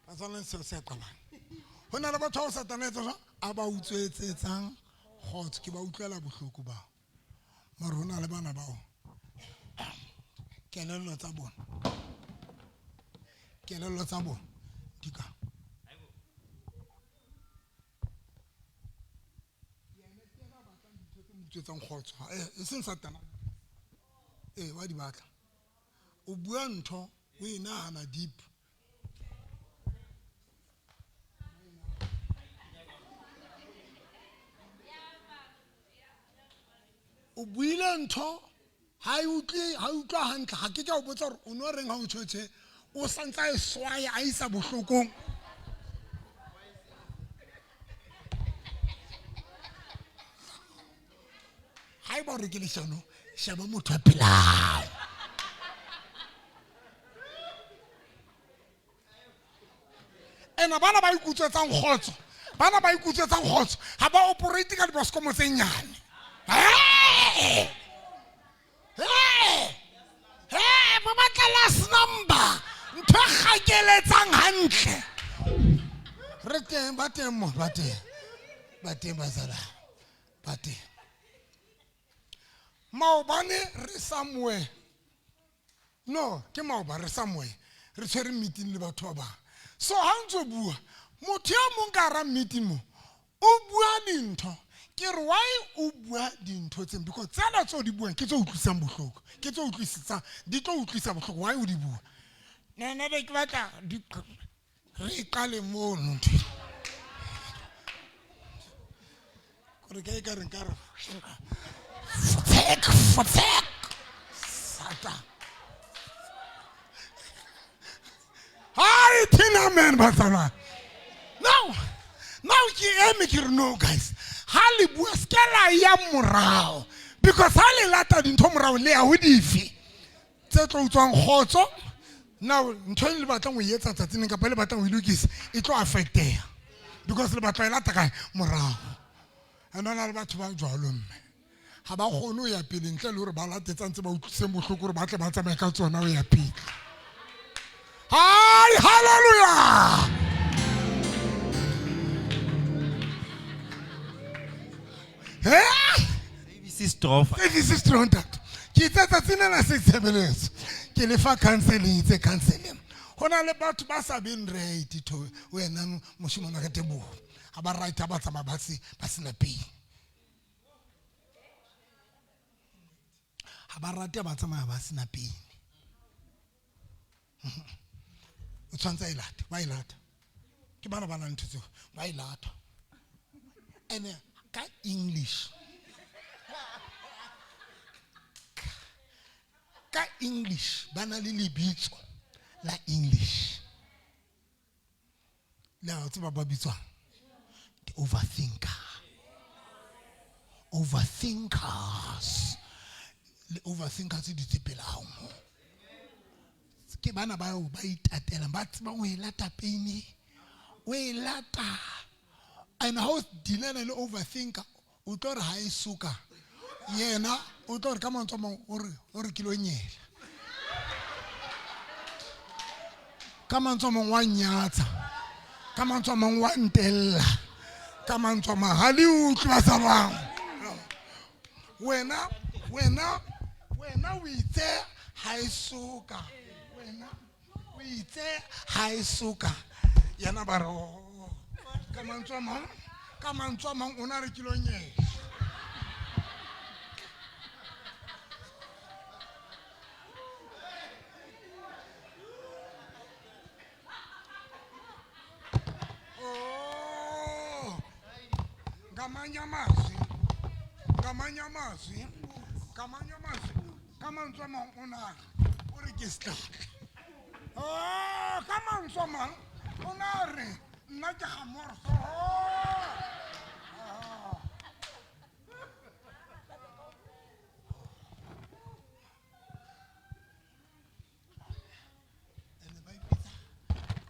asana se qala hona le batho ba satana etsa jwa a ba utswetsetsang khotso ke ba utlwela bohloko ba mara hona le bana bao kelello tsa bona di ka tsang khotso e seng satana wa di batla o bua ntho o inahana deep o buile ntho ha utlwa hantle ha ke ka o botsa hore o no reng ha o tshwetse o santsa e swaya a isa bohlokong hai ba re ke le shano shaba motho a pelao ena bana ba ikutsetsang khotso ha ba operate ka diboskomo tse nyane ba batla last number ntho khakeletsang hantle re teng ba teng ba sala ba teng maobane re somewhere no ke maoba re somewhere re tshwere meeting le batho ba bang so ha ntse bua motho ya mong ka ra meeting mo o bua dintho ke re why o bua dintho tse because tsela tso di bua ke tso utlwisang bohloko ke tso utlwisitsa di tlo utlwisa bohloko why o di bua nna be ke batla di re qale mo ntho gore ke ka re Futek. Sata. Hi, Tina man, Batana. Now you know, guys. Hali buskela ya murao. Because hali lata dinto murao lea hudifi. Tsetlo utuang khotso. Now, ntoni le batang we yetsa tsatsi nka pele batang we lukis. It will affect there. Because le batang lata kai murao. Anona le batho ba jwalo mme. Ha ba khono ya pele ntle le hore ba latetsa ntse ba utlwise bohloko hore ba tle ba tsamaya ka tsona o ya pele. Hi, hallelujah. Service strofa. Service stronta. Ke tsa tsena na sexebeletso. Ke le fa counseling tse counseling. Hona le batho ba sa been right to wena moshimana ka tebo. Ha ba right ba tsamaya ba se na pele. ha ba rate ba tsamaya ba sena pene o tshwantsa ilata ba ilata ke bana bana ntho tseo ba ilata ene ka English bana le lebitso la English la o tseba ba bitswa the overthinkers le overthinkers di tsepela mo ke bana ba itatela ba tseba o ilata pene o ilata and how dilana le overthinker o tlo re ha isuka yena o tlo re ka mantso mo o re kilonyela ka mantso mo wa nyatsa ka mantso mo wa ntella ka mantso ma hali utlwa salwang wena o itse ha isuka wena o itse ha isuka yana baro ka mantso mo ona re kilonyela Kamanya mazwi kamantswa mang ona o re ke sta kamantswa mang ona re nna ke gamorso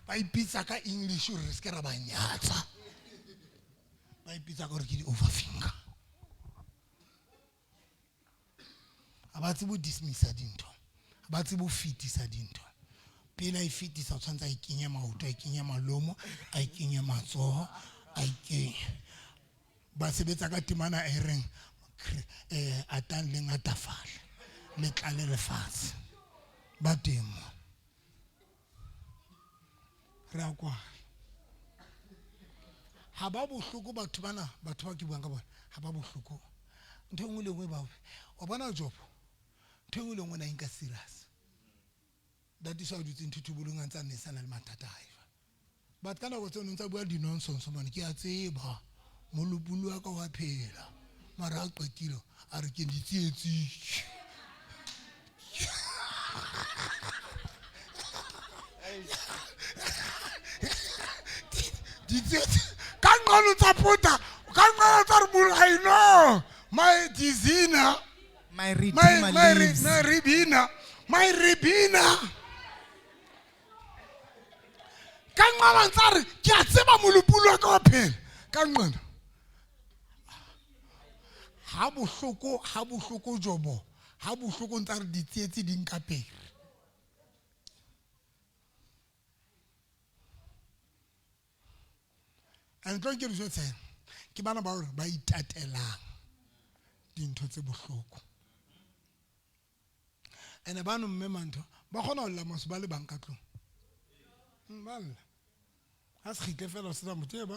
ba ipitsa ka English o re se ke ra ba nyatsa ba ipitsa ka re ke di overthinker abatsi bo dismissa dintho abatsi bo fitisa dintho pele I fitisa o tshwantsa I kenya maoto I kenya malomo I kenya matsoho I kenya ba sebetsa ka timana e reng atan le ngatafala le tlale lefatshe ba temo re a kwa ha ba bohloko batho ba ke buang ka bona ha ba bohloko ntho engwe le engwe ba o bona job ntho engwe le engwe na inka serious that is how you think to bulung antsa ne sana le mathata haifa but kana go tseno ntsa bua di nonsense mane ke a tseba molupulu wa ka wa phela mara a qetile a re ke ditsietsi Kangolo tapota, kangolo tarbul. I know my dizina, my redeemer lives. My ribina. Kangolo tar, kia sema mulupulu akopel. Kangolo. Habu shuko jobo. Habu shuko ntar ditieti dinkape. And don't get to say, Kibana Baur by Tatela dintho tse bohloko. And a banu memento, Bahono Lamos Bali Bankatlu. Well, as he fellow Samutia,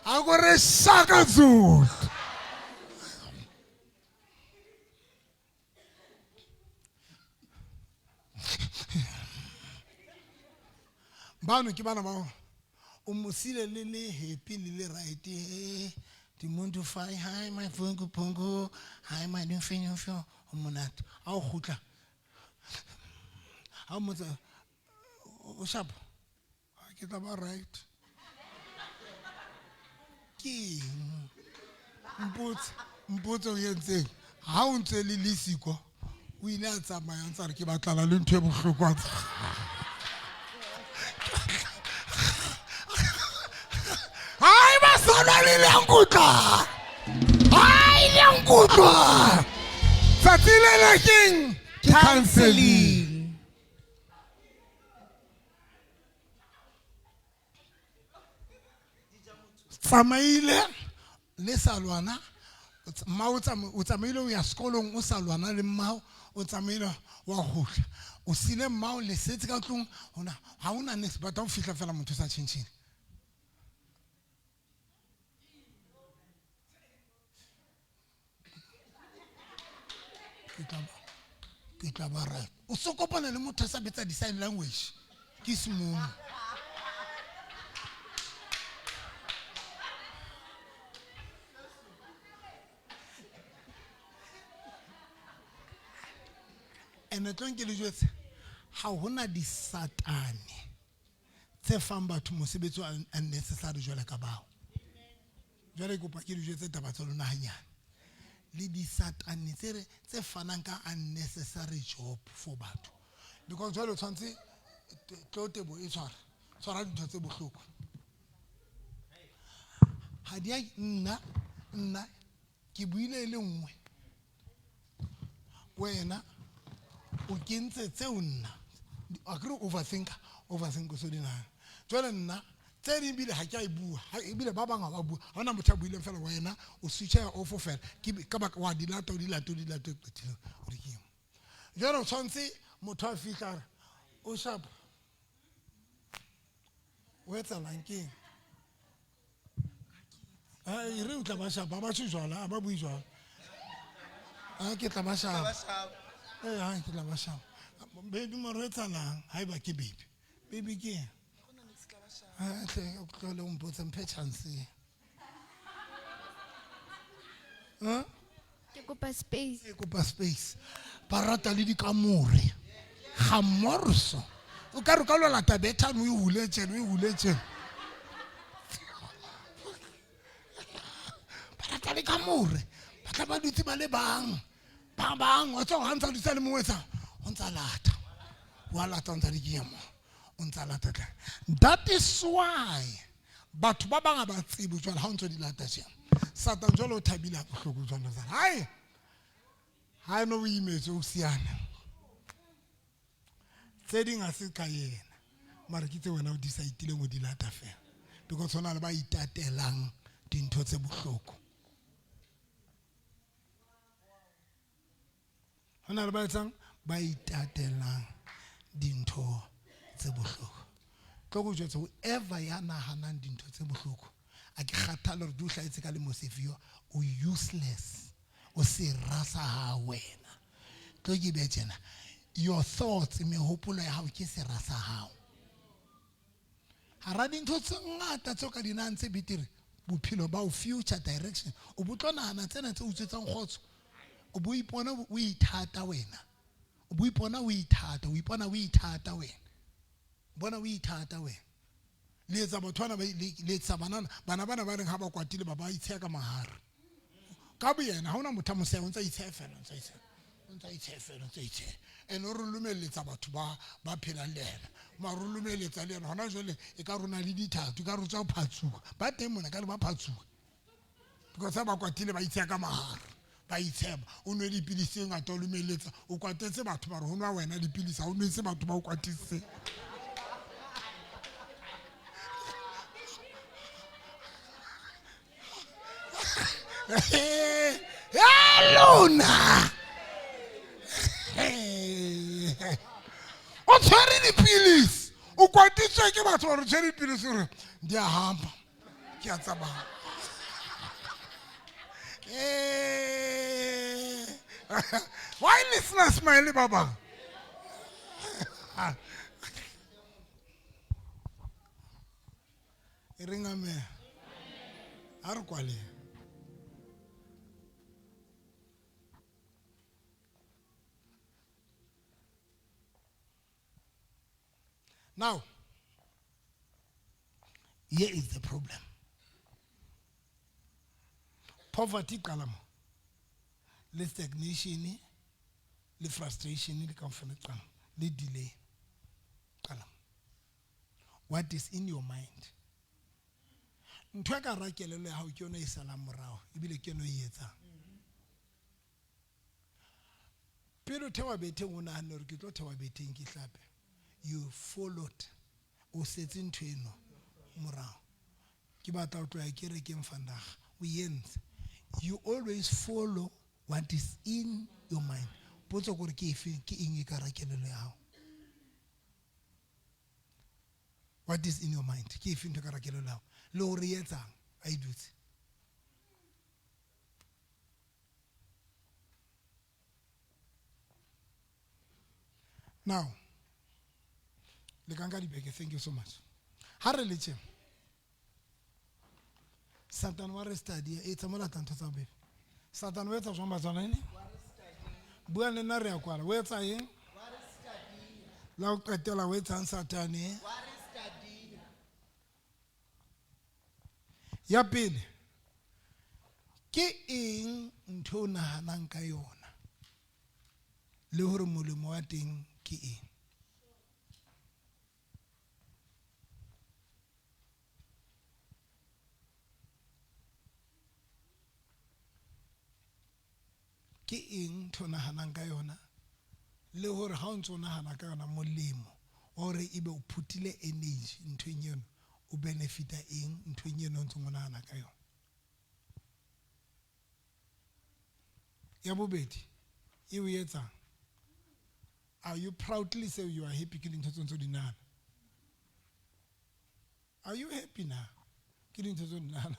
I got a shakazu. Banu kibana bao umusile lele happy lele right the moon to fly hi my fungu pongo hi my new fin of your umunat au khutla how much ushap kita ba right ki mpotso yentse ha o ntse le lisiko o ile a tsamaya ntse re ke batlala le ntwe bohlokwa Hai basana le langutla. Hai langutla. Satile la king counseling. Tsamaile le salwana Mmao o tsamaile o ya sekolong o sa lwana le mmao o tsamaile wa hutla o sile mmao le setse ka tlong hona ha ona next but o fihla fela motho sa tshintshine ke tla ba right o se kopana le motho sa betsa di sign language ke simomo ene tlong ke le jwetse ha hona di satane tse fang batho mosebetsi o unnecessary jwale ka bao jwale ke kopa ke le jwetse taba tsa lona hanyane le di satane tse fanang ka unnecessary job for batho because jwale tshwantse tlotebo e tshwara dintho tse bohloko ha dia nna ke buile le nngwe wena o kentse tseo nna a kre overthink so dinana jwale nna tse di bile ha ke a bua ha ebile ba banga ba bua ha ona motho a buile fela wena o switch ya off fela ke ka ba wa dilata qetile o di kemo jwale o tshwantse motho a fihla o sharp o etsa lankeng e re o tla ba sharp ba tshujwala ba bui jwala ke tla ba sharp ha ke tla ba sharp baby mo retsa lang ha iba ke baby ke ha tle o tlole o mpotsa mphe chance Ke kopa space. Ba rata le dikamore ga morso o ka re ka lo lata betano o huletse ba rata le kamore ba tla ba dutse ba le bang o tsa ho ntsa dutse le mongwetsa o ntsa lata wa lata o ntsa di kemo o ntsa lata tla that is why batho ba banga ba tsebo jwale ha o ntse di lata tjena Satan jwale o thabila bohloko jwale za hai no o imetse o siana tse ding a se ka yena mara ke tse wena o decide mo di lata fela because hona le ba itatelang dintho tse bohloko hona le ba etsang ba itatelang dintho tse bohloko tlo go jwetsa whoever ya nahanang dintho tse bohloko a ke kgathalo re di hlaetse ka le mosefio o useless o se rasa ha wena tlo ke be tjena your thoughts mehopolo ya hao ke se rasa hao ha ra dintho tse ngata tse ka dinang tse bitire bophelo ba o future direction o botlona hana tsena tse utsetsang khotso o bo ipona o ithata wena o bo ipona o ithata wena bona o ithata wena le etsa bothwana le etsa bana ba reng ha ba kwatile ba itshe ka mahara ka boyena ha ona motho mo se o ntsa itsefela ene o re lumeletsa batho ba phelang le yena ma re lumeletsa le yena hona jwale e ka rona le dithatu ka rutsa phatsuka ba teng mona ka le ba phatsuka because ba kwatile ba itshe ka mahara ba itsheba o nwe dipilisi ngata o lumeletsa o kwatetse batho ba re ho nwa wena dipilisi ha o nwetse batho ba o kwatise Luna o tshwere dipilisi o kwatitswe ke batho ba re tshwere dipilisi re di a hamba ke a tsabang why listener smile baba ringa me a re kwale now here is the problem poverty kalamo le stagnation le frustration le conflict le delay kalamo what is in your mind ntwa ka rakelelo ya hao ke yona e sala morao ebile ke yona e etsa pero thewa beteng o nahana re ke tlo thewa beteng ke hlape you followed o setse ntweno morao ke batla o tloya ke re ke mfandaga o yentse you always follow what is in your mind. Potso gore ke efe ke eng e ka ra kelelo ya hao. What is in your mind? Ke efe ntho ka ra kelelo ya hao. Le hore e etsang a e dutse. Now, Lekanga Dibeke, thank you so much. Hare le tjena. Satan wa re study e tsamela tanto tsa bebe. Satan wa etsa jwang batswana ene? Bua le nna re ya kwala. Wa etsa eng? Wa re study. La o qetela wa etsang Satan e? Wa re study. Ya pele. Ke eng ntho o nahanang ka yona? Le hore molemo wa teng ke eng? Ke eng ntho o nahanang ka yona? Le hore ha o ntso nahana ka yona molemo hore ebe o phutile energy nthong eno o benefita eng nthong eno o ntso o nahana ka yona? Ya bobedi e o etsang. Are you proudly say you are happy ke dintho tse ntse di nahana? Are you happy now? Ke dintho tse di nahana?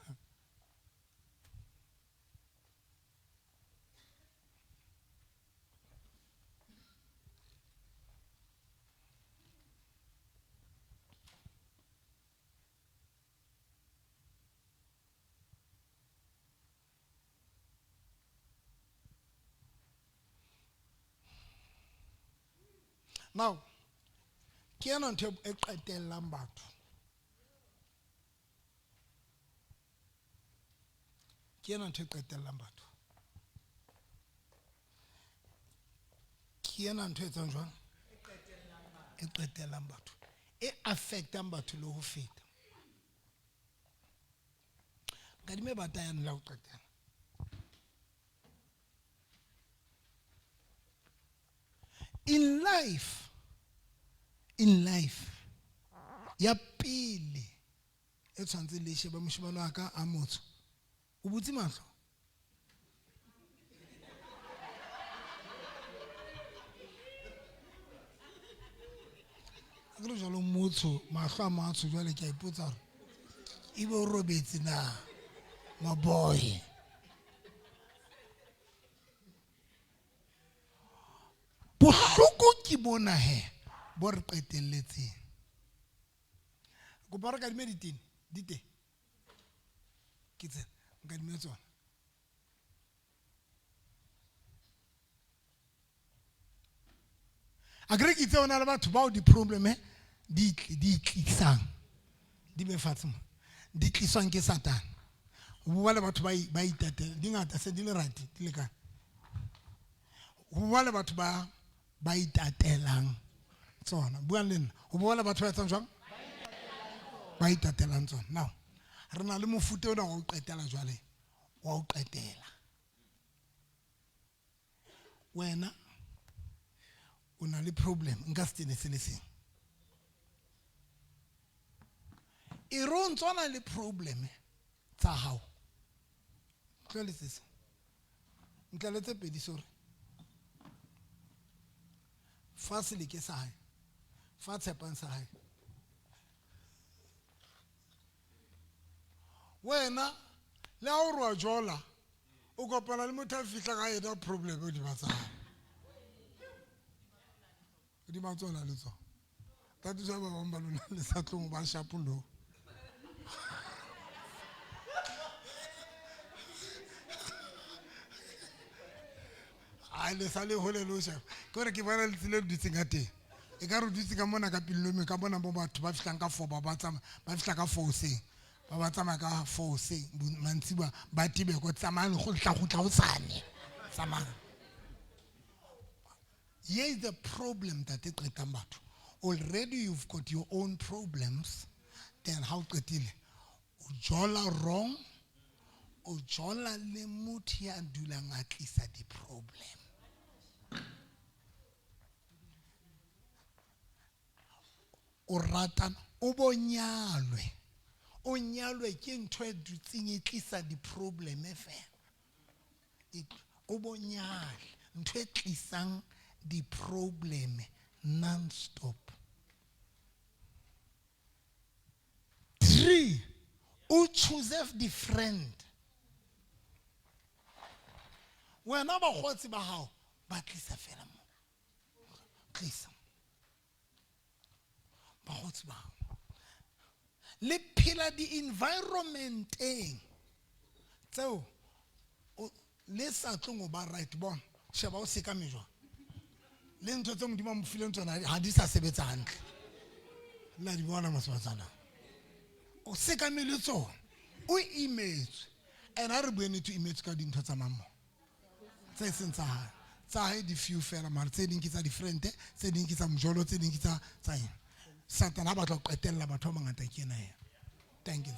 Now, ke yana ntho e qetellang batho. Ke yana ntho e qetellang batho. Ke yana ntho e etsang jwang? E qetellang batho. E affectang batho le ho feta. Ka dime batayana la ho qetela. In life, ya pele e tshwantse le sheba moshimane wa ka a motho. O butse mahlo. Ke re jalo motho mahlo a matsho jwale ke a ipotsa hore ebe o robetse na my boy. Bohloko ke bona he bo re qetelletseng. Go bara ka dime diteng dite ke tsena nka dime tsona. A gre ke tsena le batho ba o di problem di tlisang di be fatshe mo di tliswang ke Satan. O bua le batho ba itatela di ngata se di le right di le ka. O bua le batho ba itatelang tsona. Bua le nna o bua le batho ba etsang jwang? Ba itatelang tsona. Now re na le mofuta ona wa o qetela jwale wa o qetela. Wena o na le problem nka se tsene se le seng. E ron tsona le problem tsa hao. Tlele se. Ntleletse pedi sorry. Fa se le ke sa hae. Fa tshepang sa hae. Wena le ha o rwa jola o kopana le motho a fihla ka ena problem o di batsa. Di matsona le tsona. Ta tsa ba bang ba lona le sa tlong ba shapolo. Le sale hole lo chef ke re ke bona le tsile di tsinga teng e ka re dutse ka mona ka pillome ka bona bo batho ba fihlang ka 4 ba fihla ka 4 seng ba tsama ka 4 seng mantsiba ba tibe go tsamana go tla go tsane tsamana. Here is the problem that it qetang batho. Already you've got your own problems, then how qetile o jola wrong o jola le motho ya dulang a tlisa di problem. O rata o bonyalwe o nyalwe ke ntho e dutseng e tlisa di problem fela o bonyale ntho e tlisang di problem non-stop. 3, o choose different. Wena ba khotsi ba hao ba tlisa fela mo. Tlisa. Ba khotsi ba hao. Le phela di environmenteng tseo le sa tlongo ba right bon sheba o se ka mejwa le ntho tse modimo mo fileng tsona ha di sa sebetsa hantle la di bona moswatsana o se ka mele tsona o image and ha re buene to image ka dintho tsa mammo tse seng tsa ha di few fela mara tse ding ke tsa different tse ding ke tsa mjolo tse ding ke tsa eng Satana ba tlo qetella batho ba mangata ke ena ya. Thank you.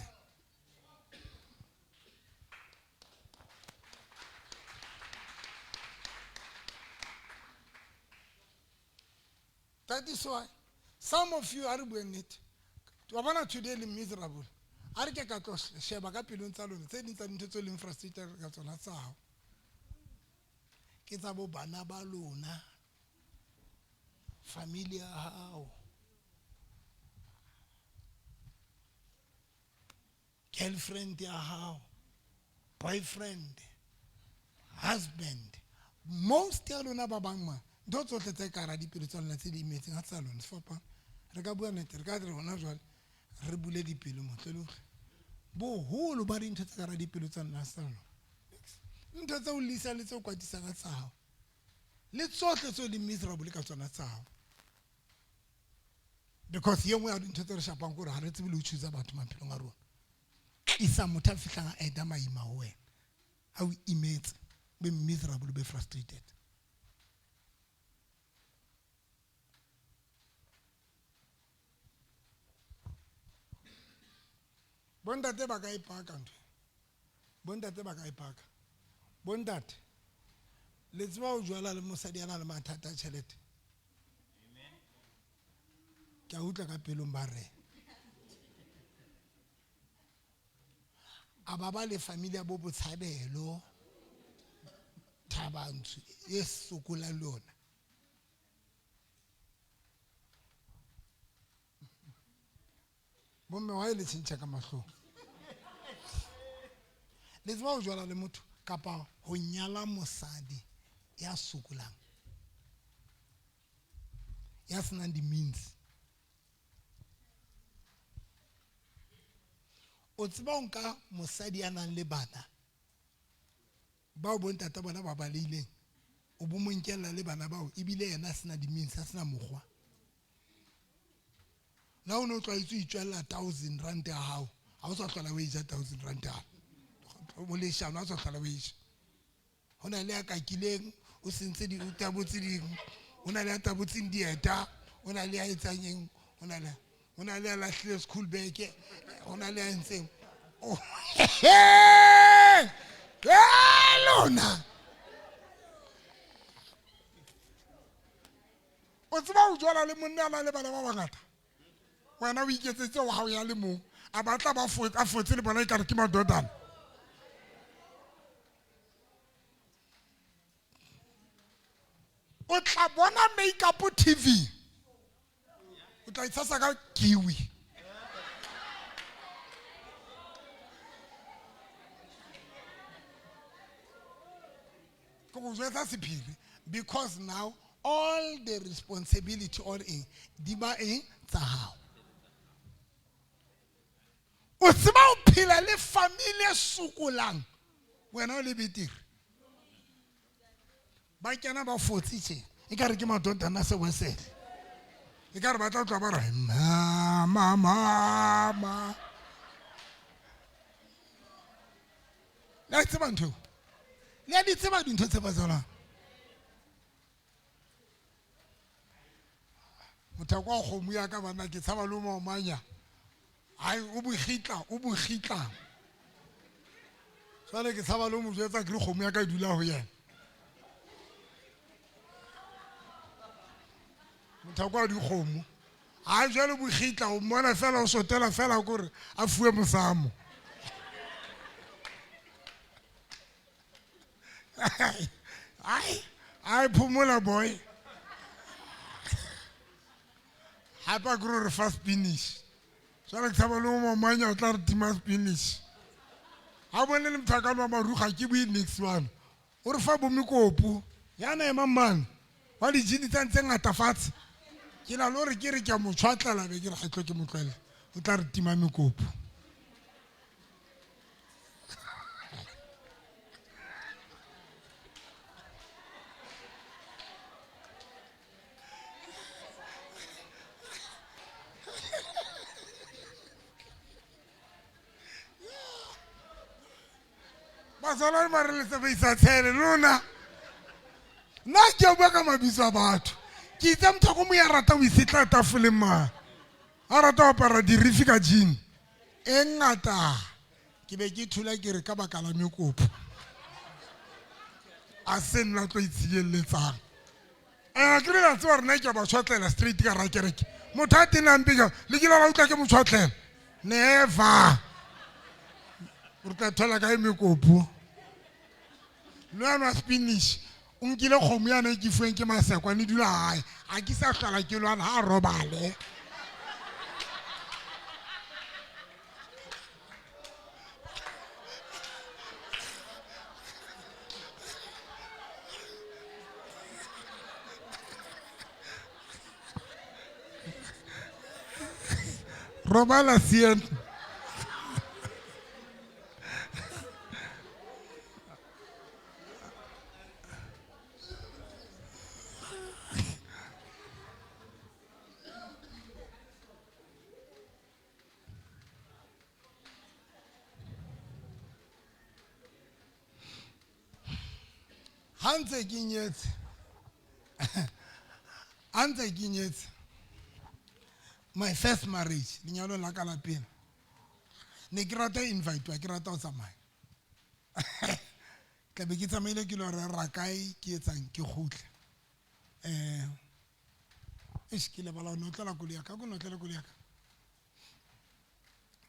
That is why some of you are doing it. Wabana today is miserable. Are ke ka tlo sheba ka pelong tsa lona tse ding tsa dintho tse leng frustrated ka tsona tsa hao. Ke tsa bo bana ba lona. Familia hao. Girlfriend ya hao. Boyfriend. Husband. Most ya lona ba bang ma. Ntho tsohle tse ka ra dipelo tsa lona tse di imetseng ha tsa lona sefapaneng re ka bua nnete re ka re hona jwale re bule dipelo motlolo boholo ba dintho tse ka ra dipelo tsa lona sa lona ntho tse o lisa le tse o kwatisa ka tsa hao le tsohle tse di miserable ka tsona tsa hao because ye nngwe ya dintho tse re shapang gore ha re tsebe le ho choose batho maphelong a rona isa motho a fihlang a eda maima ho wena ha o imetse be miserable be frustrated. Bondate ba ka ipaka ntho. Bondate ba ka ipaka. Bondate. Le tseba o jwala le mosadi ana le mathata a tšhelete. Amen. Ke a utlwa ka pelong ba re. A ba ba le familia bo botshabelo. Thabantsho e sokola lona. Bomme wa ile tshintša ka mahlo. Le tseba o jwala le motho kapa ho nyala mosadi ya sokolang. Ya senang di means. O tseba o nka mosadi ya nang le bana. Bao bontata bona ba balileng. O bo mo nkella le bana bao ebile yena sena di means a sena mokgwa. Now no try to itjella 1,000 rand ya hao. Ha o sa hlola o ija 1,000 rand ya. O le shano a sa hlola o ija. Hona le a ka kileng o sentse di utabotse ding. Hona le a tabotseng dieta, hona le a etsanyeng, hona le a lahlile school bag, hona le a entseng. Oh. Lona. O tseba o jwala le monna ana le bana ba bangata. Wena o iketsetse wa hao ya le mong a batla ba a fotse le bona e ka re ke madodana o tla bona makeup TV o tla itshasa ka kiwi go jwetsa sephiri because now all the responsibility all in di ba eng tsa hao. O tseba o phela le familia sokolang wena o le betiri ba kena ba fotsitse e ka re ke madodana se wesele e ka re ba tla tla ba re mama la tseba ntho le a di tseba dintho tse ba tsona motho kwa kgomo ya ka bana ke tshaba le mo manya ai o bogitla sale ke tshaba le mo jetsa ke kgomo ya ka dula ho yena motho kwa di kgomo a jwale bogitla o mona fela o sotela fela gore a fuwe mosamo I phumula boy. Hapa grow re fast finish. So re tsaba lo mo manya o tla re tima finish. Ha bone le mthakalo wa maru ga ke bui next one. O re fa bo mikopu. Yana ema man. Wa di jini tsa ntse ngata fatshe. Ke na lo re ke re ke mo tshwatlela be ke re ga tlo ke mo tlwele. O tla re tima mikopu. Basala ba re le se ba isa tshele lona. Na ke bua ka mabitso a batho. Ke itse motho go mo ya rata o isitla tafoleng ma. A rata go apara dirifi ka jean. E ngata. Ke be ke thula ke re ka baka la mekopo. A se nna tlo itshieletsang. Ke re la tswa rena ke ba tshwatlela straight ka ra kereke. Motho a tenang pega le ke la ba utla ke mo tshwatlela. Never. O tla thola ka mekopo. Lwana spinach unkile kgomo yana ke fueng ke masakwa ne dula hae a ke sa hlola ke lwana ha robale robala sien Ante kinyetse my first marriage lenyalo la ka la pele ne ke rata invite wa ke rata o tsamaya ka be ke tsamaile ke lo re ra kae ke etsang ke khutle ke le bala no tla go le ka go no tla go le ka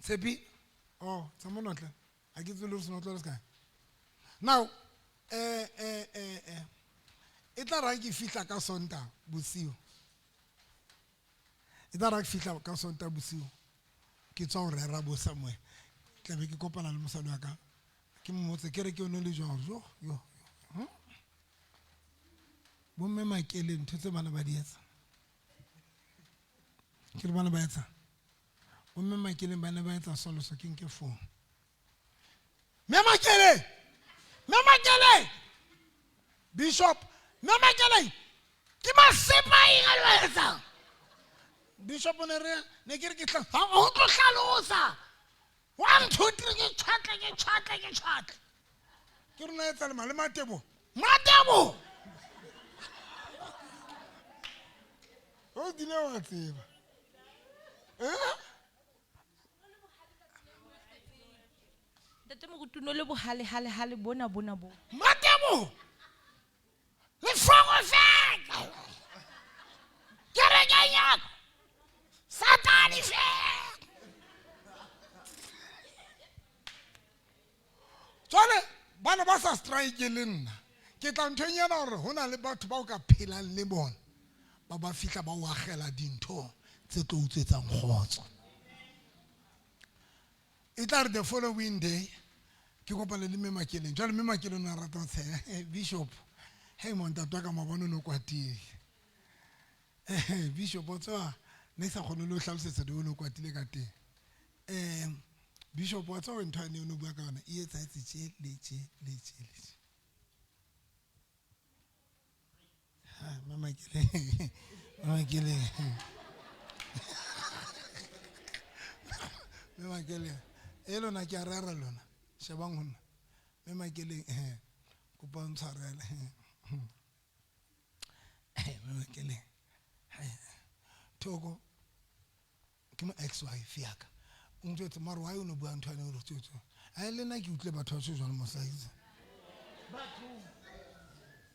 Tsepi oh tsamona tla a ke tsolo se no tla ska now e tla ra ke fihla ka sonta bosiu e tla ra ke fihla ka sonta bosiu ke tswa re ra bo Samuel tla be ke kopana le mosadi wa ka ke mmotse ke re ke ono le jwang yo bo mme makele ntho tse bana ba di etsa ke re bana ba etsa bo mme makele bana ba etsa solo so ke nke phone mme makele Bishop Mama Kelly ke masepa eng a lo etsa Bishop ne ke re ke tla o tlo hlalosa 1 2 3 ke tshwatla ke re na etsa le Matebo o dile wa tseba Ntate mo gutuno le bohale bona bo Matebo le fogo feka ke re ke nyaka Satani feka tsale bana ba sa strike le nna ke tla ntshenya hore hona le batho ba o ka phelang le bona ba fihla ba o agela dintho tse tlo utswetsang khotso e tla re the following day ke kopana le Memakeleng jalo Memakeleng a rata go tsaya Bishop hey montato ka mabono no kwatile Bishop o tswa ne sa khone lo hlalosetsa de o no kwatile ka teng Bishop wa tswa ntho ane o no bua ka yona e etsa tse le ha Memakeleng elona ke a rera lona shebang hona Memakeleng kopa ntshwarele Memakeleng Togo ke mo ex-wife ya ka o ntse mara wa yona bua ntho ane o rutsetso a le nna ke utle batho ba tshwana mo size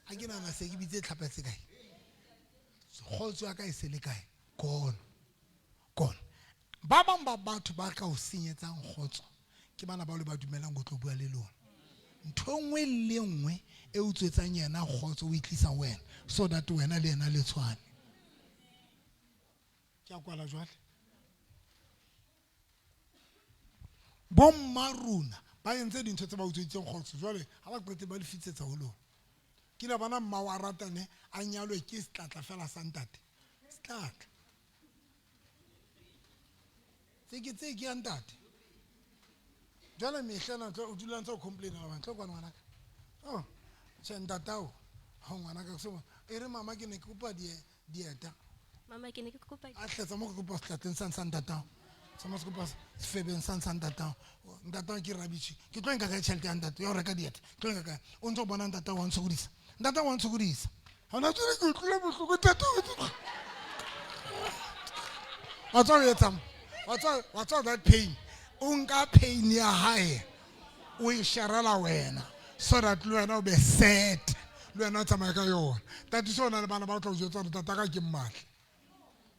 a ke nana se ke bitse tlhapetse kae khotso ya ka e se le kae gone ba bang ba batho ba ka o senyetsang khotso ke bana ba le ba dumelang go tlo bua le lona ntho nngwe le nngwe e o tswetsang yena kgotso o itlisa wena so that wena le yena le tshwane ke a kwala jwale bommaruna ba entse dintho tse ba utswetseng kgotso jwale ha ba qete ba le fitsetsa ho lona ke la bana mma wa ratane a nyalwe ke setlatla fela sa ntate setlatla tse ke ya ntate jwale mehlana o dula ntse o complain la bana tlokwana ngwana ka oh tse ntatao ha ngwana ka so e re mama ke ne ke kopa dieta Mama ke ne ke kopa a tletsa mo go kopa setlatleng sa ntatao sama se kopa sefebeng sa ntatao ntatao ke rabichi ke tlo nka ka tšhelete ya ntatao ya reka dieta tlo nka ka o ntse o bona ntatao wa ntshokodisa ntatao wa ntshokodisa ha ona tswe ke utlwile bohloko ntatao what's all that pain unka pain ya hae o e sharela wena so that le wena o be set le wena o tsamaya ka yona tati sona le bana ba tla o jwetsa gore tata ka ke mmatle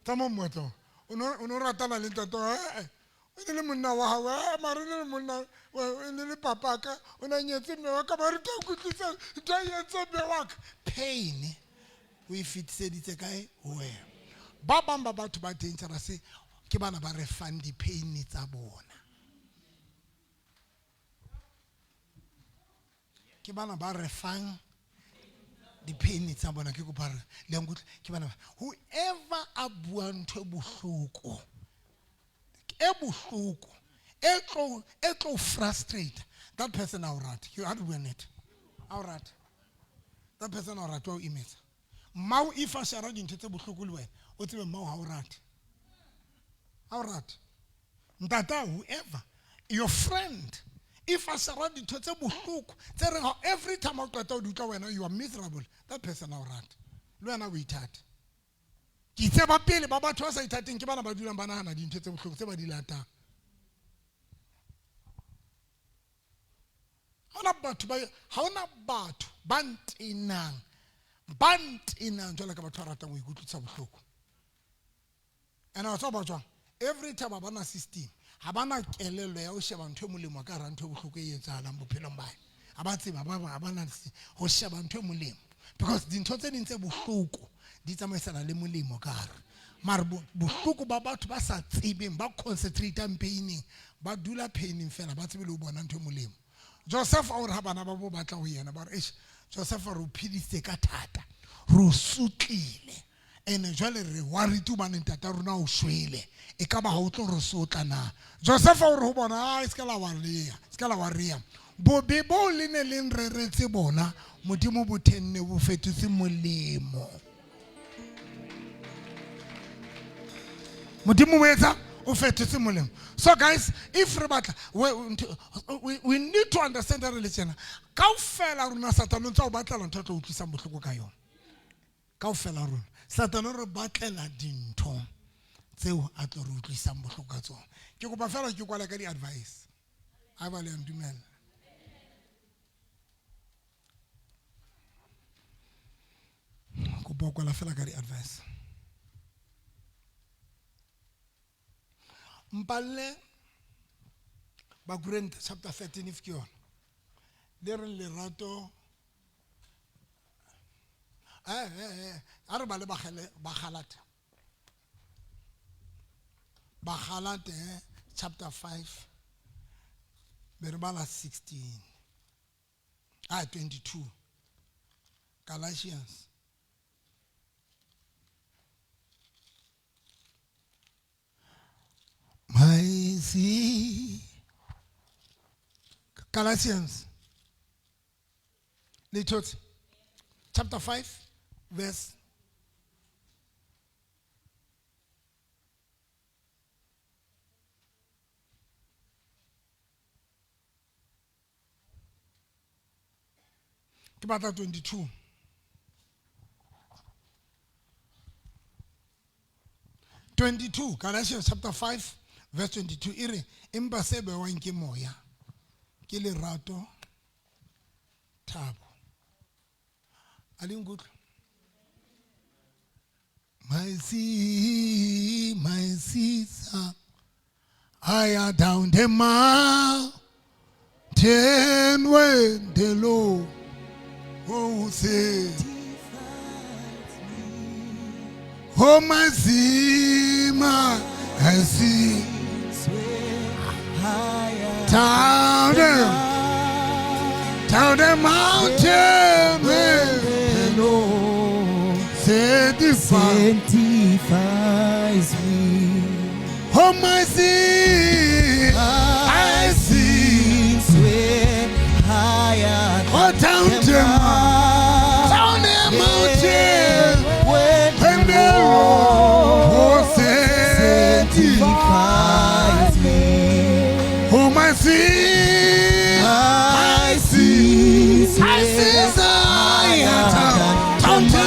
tamo mmotlo o no ratana le tata o ne le monna wa hawe mare le monna o ne le papa ka o na nyetse mme wa ka ba re tla kutlisa tla yetse be wa ka pain o e fitiseditse kae wena ba bang ba batho ba dangerous ke bana ba re fan di pain tsa bona ke bana ba re fan di pain tsa bona ke go ba le ngutlo ke bana whoever a bua ntho bohloko e tlo frustrate that person out right you had to win it out right that person out right o imetsa mau if a shara dintho tse bohloko le wena o tsebe mau ha o rate out right ntata whoever your friend if a shara dintho tse bohloko tse re every time o qeta o dutla wena you are miserable that person out right le wena o ithata ke tseba pele ba batho ba sa ithateng ke bana ba dulang bana hana dintho tse bohloko tse ba di latang ha ona batho ba ntenang jwale ka batho ba ratang go ikutlwisa bohloko and wa tsaba jwang every time ba na system ha bana kelelo ya o sheba ntho molemo ka ra ntho bohloko e etsahalang bophelong ba ha ba tseba ba bana ho sheba ntho molemo because dintho tse dintse bohloko di tsamaisana le molemo ka ra mara bohloko ba batho ba sa tsebeng ba concentrate paining ba dula paining fela ba tsebe le ho bona ntho molemo Joseph a re ha bana ba bo batla ho yena ba re Joseph re o phidise ka thata re o sutlile ene jwale re wa re tu bana ntata rona o shwele e ka ba ha o tlo re sotla na Joseph a re ho bona a iska la wa ria bobe bo le ne le nreretse bona modimo bo thenne bo fetutse molemo modimo o etsa o fetutse molemo so guys if re batla we need to understand that religion kaofela rona satano ntse o batlela ntho tlo utlwisa bohloko ka yona kaofela rona satano re batlela dintho tseo a tlo re utlwisang bohloko ka tsona ke go ba fela ke kwala ka di advice a ba le ndumela go ba kwala fela ka di advice Mpalle ba Korinte chapter 13 if ke yona le re lerato a re ba le ba Galate chapter 5 be re bala 16 22 Galatians Galatians chapter 5 verse ke batla 22 Galatians chapter 5 verse 22 ire empa se be wa nke moya ke lerato thabo ali ngutlo my sister higher down the mountain mountain when the Lord said, oh my Zima, I see down the mountain when the Lord sanctifies me. Oh my Zima, I see swear higher. Oh, down the mountain when the Lord sanctifies me. Oh my sin, I see higher down the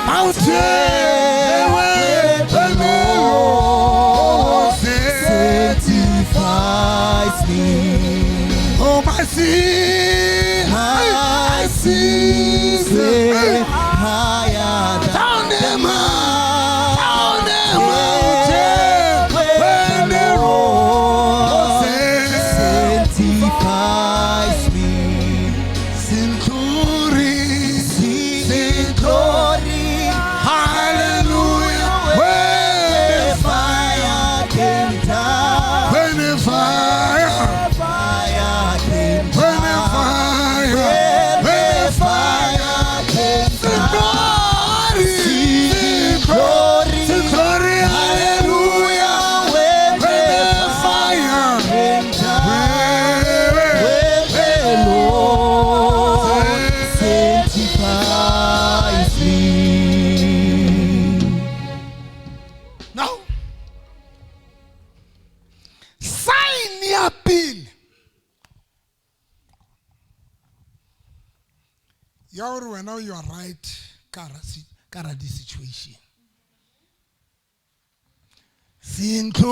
mountain when the Lord sanctifies me. Oh my sin, I see higher down the mountain when the Lord sanctifies me. Sing glory, hallelujah. When the fire came down, when the fire came down, when the fire came down, sing glory, hallelujah. When the fire came down, when the Lord sanctifies me. Now, sign your bill. When now you are right, Karadi situation. Sinto,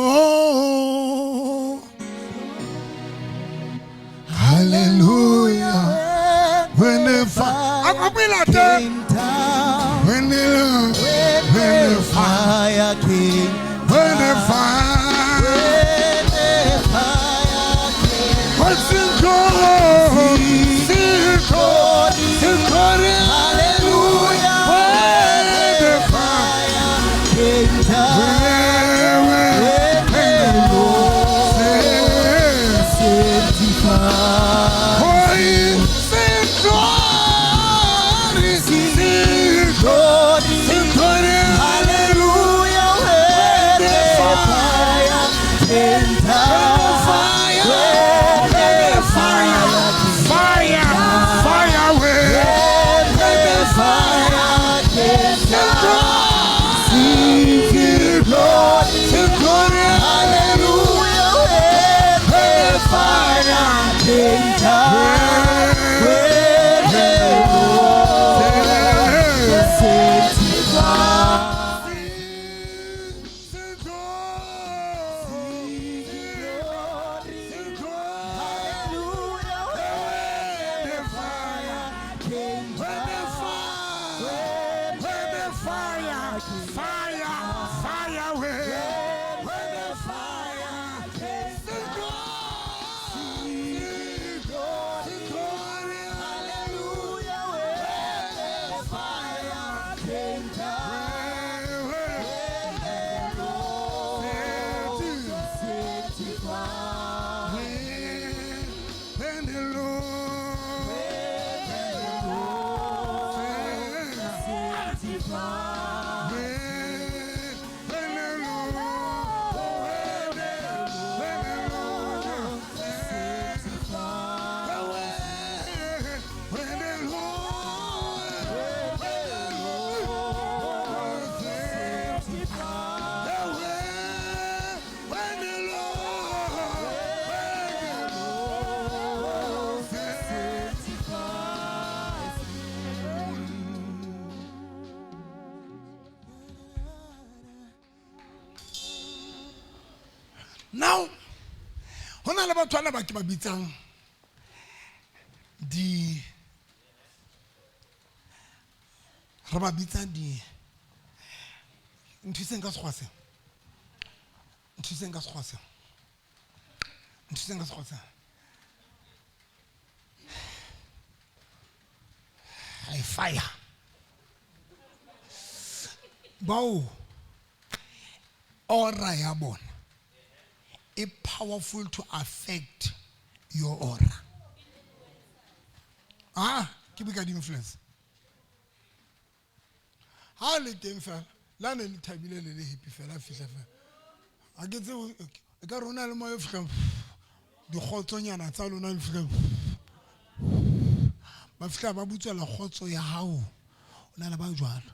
hallelujah. When the fire came down, when the fire came, when the fire came, what's in hallelujah. When the fire came down, when the Lord sanctified. Sing glory, hallelujah. When the fire came down, when the fire Now, when I about to about my bitang, the Rababita, the Ntisengas Hwase, Ntisengas Hwase, Ntisengas Hwase. I fire. Bao aura ya bona is powerful to affect your aura. Keep it influence. How le teng fela la ne le thabile le happy fela fihla fela. A ke tse e ka rona le moya fihla di khotsonyana tsa lona le fihla ba fihla ba butsela khotso ya hao ona le ba jwalo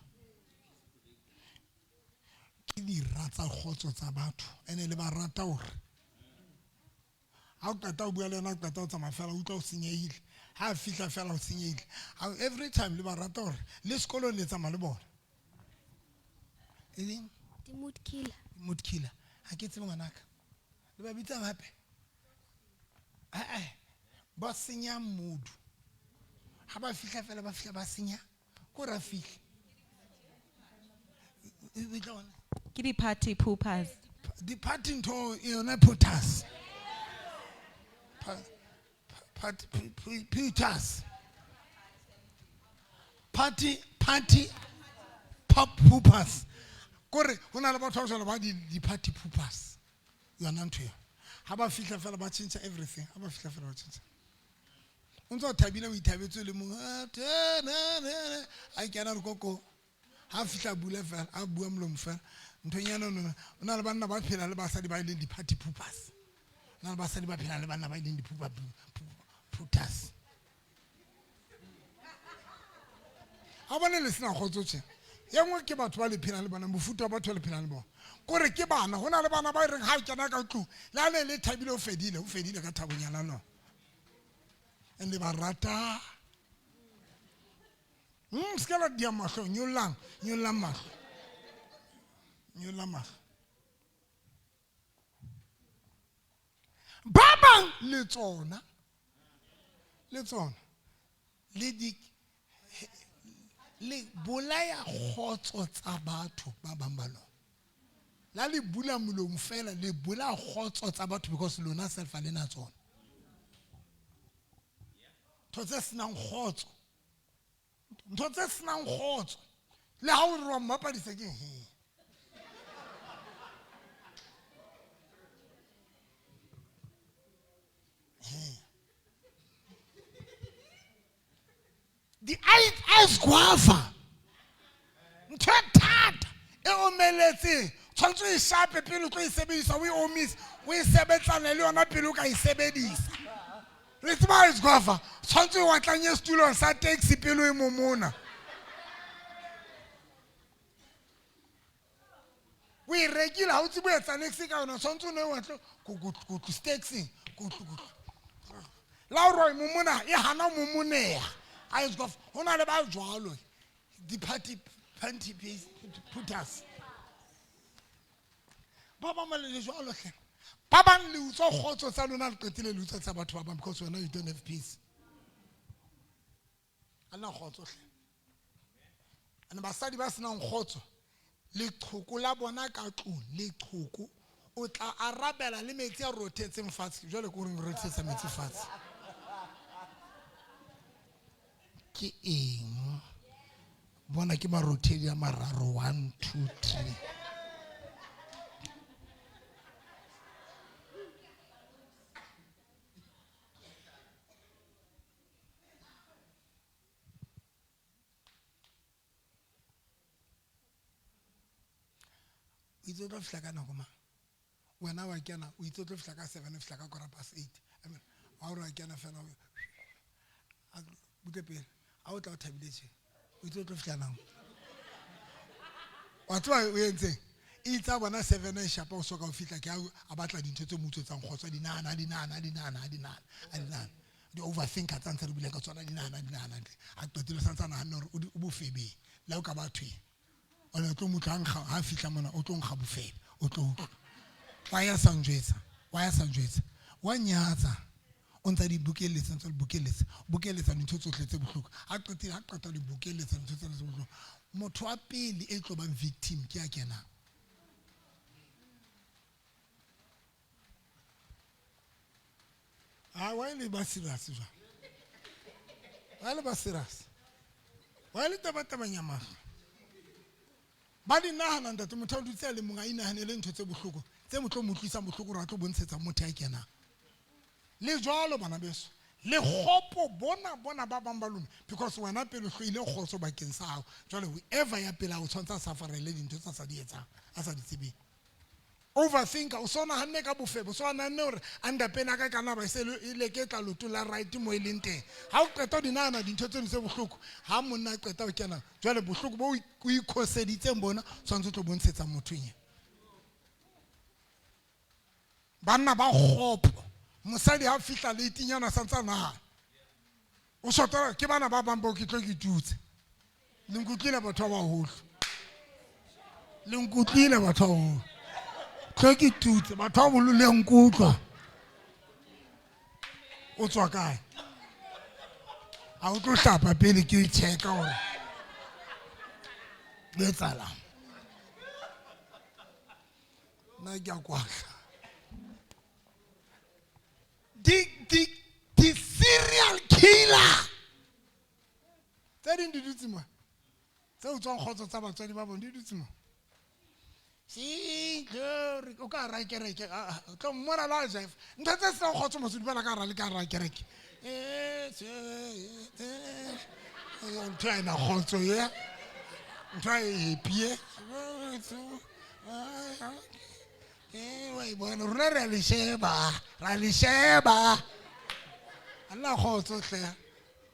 ke di ratsa khotso tsa batho ene le ba rata hore ha o qeta o bua le yena o qeta o tsamaya fela o tla o senyehile ha fihla fela o senyehile every time le ba rata hore le sekolo le tsamaya le bona The mood killer. Mood killer. Ha ke tsebe ngwanaka le ba bitsa hape ba senya mood ha ba fihla fela ba fihla ba senya ko ra fihla Ke di party poopers. the party to yona potas party pop poopers kore hona le batho ba jwalo ba di party poopers yona ntwe ha ba fihla fela ba change everything ha ba fihla fela ba change untso thabile o ithabetse le mo a kena re koko ha fihla bula fela a bua mlomo fela nthonyana no ona le banna ba phela le basadi ba ile di party poopers na le basadi ba phela le banna ba ile di poopers ha bana le sina khotso tse ya ngwe ke batho ba le phela le bana mofuta ba batho le phela le bona kore ke bana hona le bana ba reng ha kena ka tlu la le thabile o fedile ka thabonyana no ende ba rata skala dia mahlo nyolang mahlo baba le tsona le bolaya khotso tsa batho ba bang ba lona la le bula molomo fela le bula khotso tsa batho because lona self le na tsona ntse senang khotso le ha o re wa mmapadisa ke the ice guava ntata e omeletse tshwantse e shape pele o tlo e sebedisa o e omise o e sebetsana le yona pele o ka e sebedisa le tseba ice guava tshwantse o watlanye setulong sa taxi pele o e momona o e rekile ha o tsebe o etsa next ka yona tshwantse o ne o watla go taxi la o re momona e hana momoneya ice guava hona le ba jwalo di party putters ba ba male le jwalo hle ba bang le utswa khotso tsa lona le qetile le utswa tsa batho ba bang because you don't have peace ana khotso hle ana basadi ba sena khotso le qhoko la bona ka tlung le qhoko o tla arabela le metsi a rothetseng fatshe jwale ko reng rothetsa metsi fatshe ke eng bona ke marothedi a mararo 1 2 3 itse tlo fihla ka nako ma wena wa kena o itse tlo fihla ka 7 fihla ka 8:15 I mean wa o re kena fela a bute pele a o tla o thabiletse o itse tlo fihla nang wa tswa o entse itse bona 7 e shapa o soka o fihla ke a batla dintho tse motsotsang khotsa dinana di overthinker tsa ntse re bile ka tsona dinana a qetile sa ntsana ha nore o bofebe la o ka batho o le tlo motlang ha fihla mona o tlo nkga bofebe o tlo wa ya sanjwetsa wa nyatsa o ntsa di bukeletsa dintho tsohle tse bohloko a qeta di bukeletsa dintho tse bohloko motho wa pele e tlo bang victim ke a kena wa ile ba serious jwa wa ile ba serious wa le tabatabanya maga ba di nahana ntate motho o dutse le monga inahanele ntho tse bohloko tse motho mo tlisa bohloko ra tlo bontshetsa motho a kena le jwalo bana beso le khopo bona ba bang ba lona because wena pele hloile khotso bakeng sa hao jwale whoever ya pela o tshwantsa safarele dintho tsa sa di etsang a sa di tsebeng overthinker o sona hanne ka bofebo so anane hore anda pena ka kana ba se le ke tla loto la right mo eleng teng ha o qeta dinana dintho tse tse bohloko ha monna qeta o kena jwale bohloko bo o ikhoseditseng bona tshwantse tlo bontshetsa mothong banna ba khopo mosadi ha fihla le tinyana santsana o shotela ke bana ba bang bo ke tlo ke tutse le nkutlile batho ba holo le nkutlile batho ba holo tlo ke tutse batho ba bolo le nkutlwa o tswa kae a o tlo hlapa pele ke check hore le tsala na ke a kwahla the serial killer tse ding di dutse mo tse o tswang khotso tsa batswadi ba bona di dutse mo si glory o ka ra kereke a tlo mmona la jef ntse tse sa khotso mo sudi bana ka ra le ka ra kereke o ntwa ina khotso ye ntwa e pie wai bona rona re le sheba alla khotso hle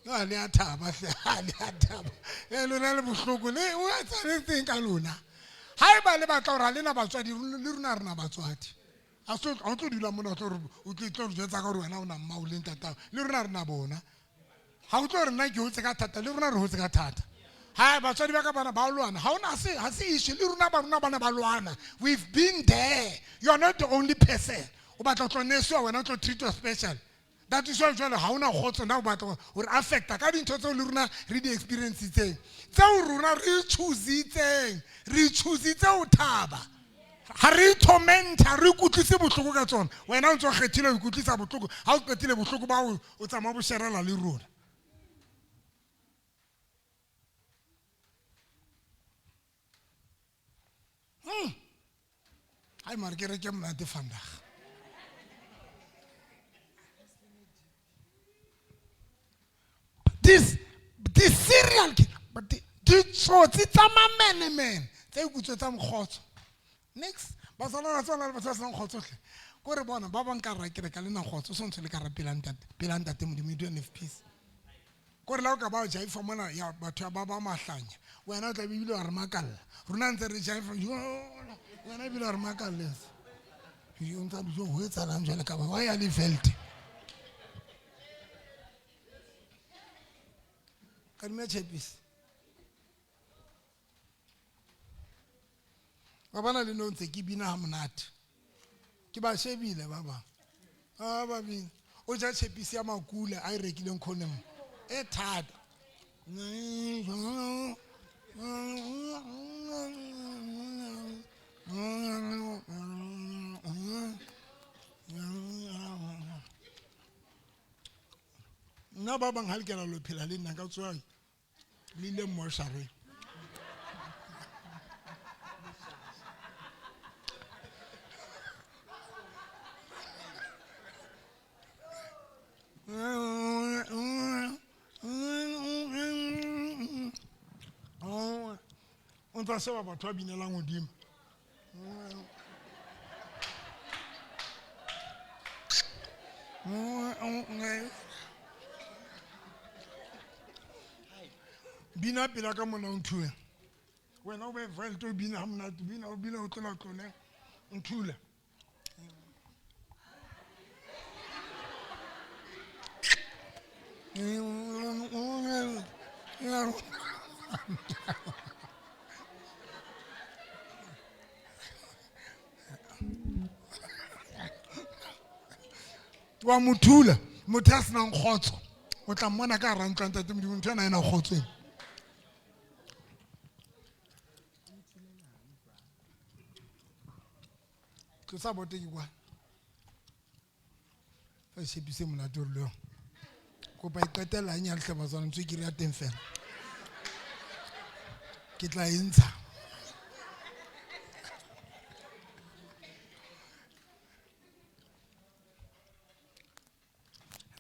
yo a le a thaba hle a le a thaba le lona le bohloko le o etsa le teng ka lona ha ba le batla hore le na batswadi le rona rena batswadi a tlo dula mona tlo o tlo jwetsa ka hore wena o na mma o le ntata le rona rena bona ha o tlo rena ke o tseka thata le rona re ho tseka thata ha batswadi ba ka bana ba lwana ha ona ha se issue le rona bana ba lwana we've been there you are not the only person o batla tlo neswa wena tlo treat you special that is why jwale ha ona khotso na o batla hore affecta ka dintho tse le rona re di experience tseng tseo rona re choose o thaba ha re tormenta re kutlise bohloko ka tsona wena o ntse kgethile o kutlisa bohloko ha o qetile bohloko ba o tsamaya bo sherela le rona ai mare ke re ke mnate vandag this serial but the tsotsi tsa mamene tse ikutse tsa mkhotso next ba sala ba sa mkhotso hle ko re bona ba bang ka ra ke re ka lena khotso so ntse le ka ra pelantate mo dimedian FPs ko re la ka ba ja ifa mona ya batho ba mahlanya wena o tla bibile wa re makalla rona ntse re ja ifa wena bibile wa re makalla yo ntse do ho etsa la njele ka ba wa ya le velte kan me chepis ba bana le no ntse ke bina ha monate ke ba shebile ba bang ba bina o ja chepis ya makula a rekileng condom e thata nna ba bang halkela lo phela le nna ka tswa le le moshare on va se ba batho binela ngodimo bina pela ka mona nthuwe wena o be vele to bina hamna to bina o bina o tlola tlone nthula wa muthula motho a sena nkgotso o tla mmona ka ra ntlanta te modimo ntho ena ena kgotseng tlosa bote ke kwa fa shepise monate o le yo kopa iqetela nya le hlaba tswana ntse ke re ya teng fela ke tla e ntsha.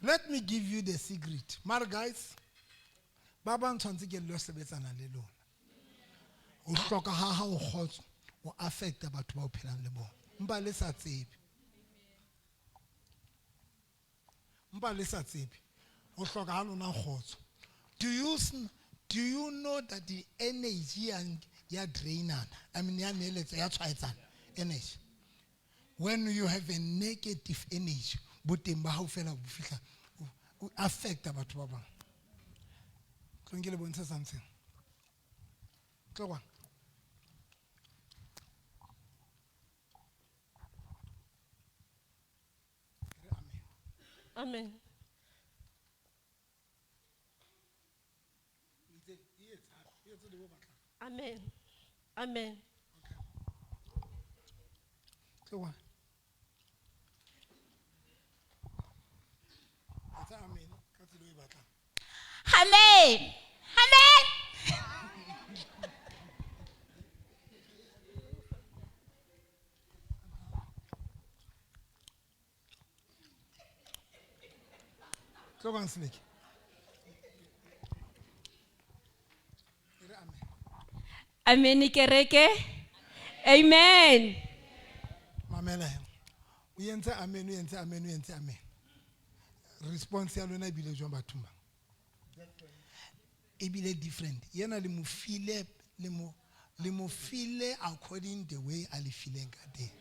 Let me give you the secret. Mar guys, ba bang tshwantse ke lo sebetsana le lona. O hloka ha o khotso o affect batho ba o phelang le bona. Mpa le sa tsebe. Mpa le sa tsebe. O hloka ha lona khotso. Do you know that the energy and ya drainana, I mean ya neletsa ya tshwaetsana energy. When you have a negative energy, boteng ba ha o fela bo fihla o affect batho ba bang. Tlongile bontsha something. Tlogwa. Amen. Amen. Amen. Tlogwa. Amen. Amen. Tlogwa Snake. Amen kereke. Amen. Mamela. O yentse amen, o yentse amen, o yentse amen. Response ya lona ibile jwa bathuma. Ibile different. Yena le mo file according the way ali feeling ka day.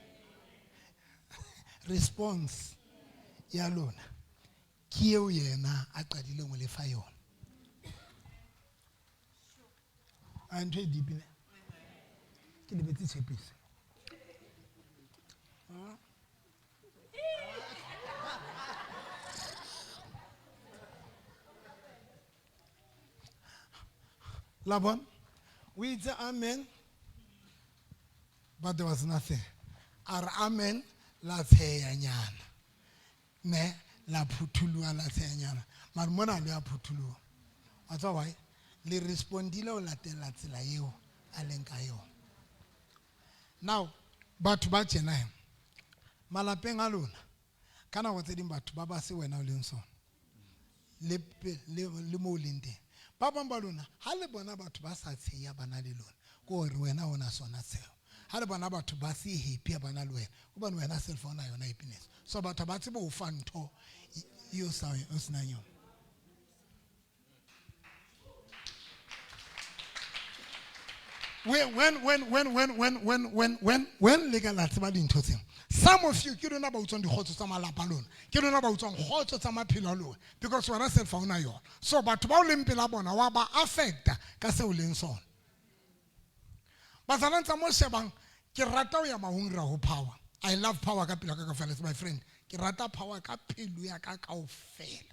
Response ya lona ke eo yena a qadile go lefa yona. A ntwe dipile. Ke le betse tshepise. Labon, we said amen, but there was nothing. Our amen, la tsheyanyana. Ne, la putulua la tsheyanyana. Marmona le a putulua. That's why, le respondile o latela tsela eo a leng ka yona. Now, batho ba tjena malapeng a lona kana go tse ding batho ba ba se wena o leng sona. Le mo leng teng. Ba bang ba lona ha le bona batho ba sa tsheya bana le lona go re wena ona sona tseo. Ha le bona batho ba se happy bana le wena go bana wena cell phone yona happiness. So batho ba tsebo o fa ntho yo sa o sna yona. When legal latba dintho tseng. Some of you ke rona ba utswang dikgotso tsa malapa lona. Ke rona ba utswang kgotso tsa maphelo lona because wena cell phone yona. So batho ba o leng pela bona wa ba affecta ka se o leng sona. Ba tsana tsa mo shebang ke rata o ya mahungra ho power. I love power ka pelo ka fela my friend. Ke rata power ka pelo ya ka kaofela.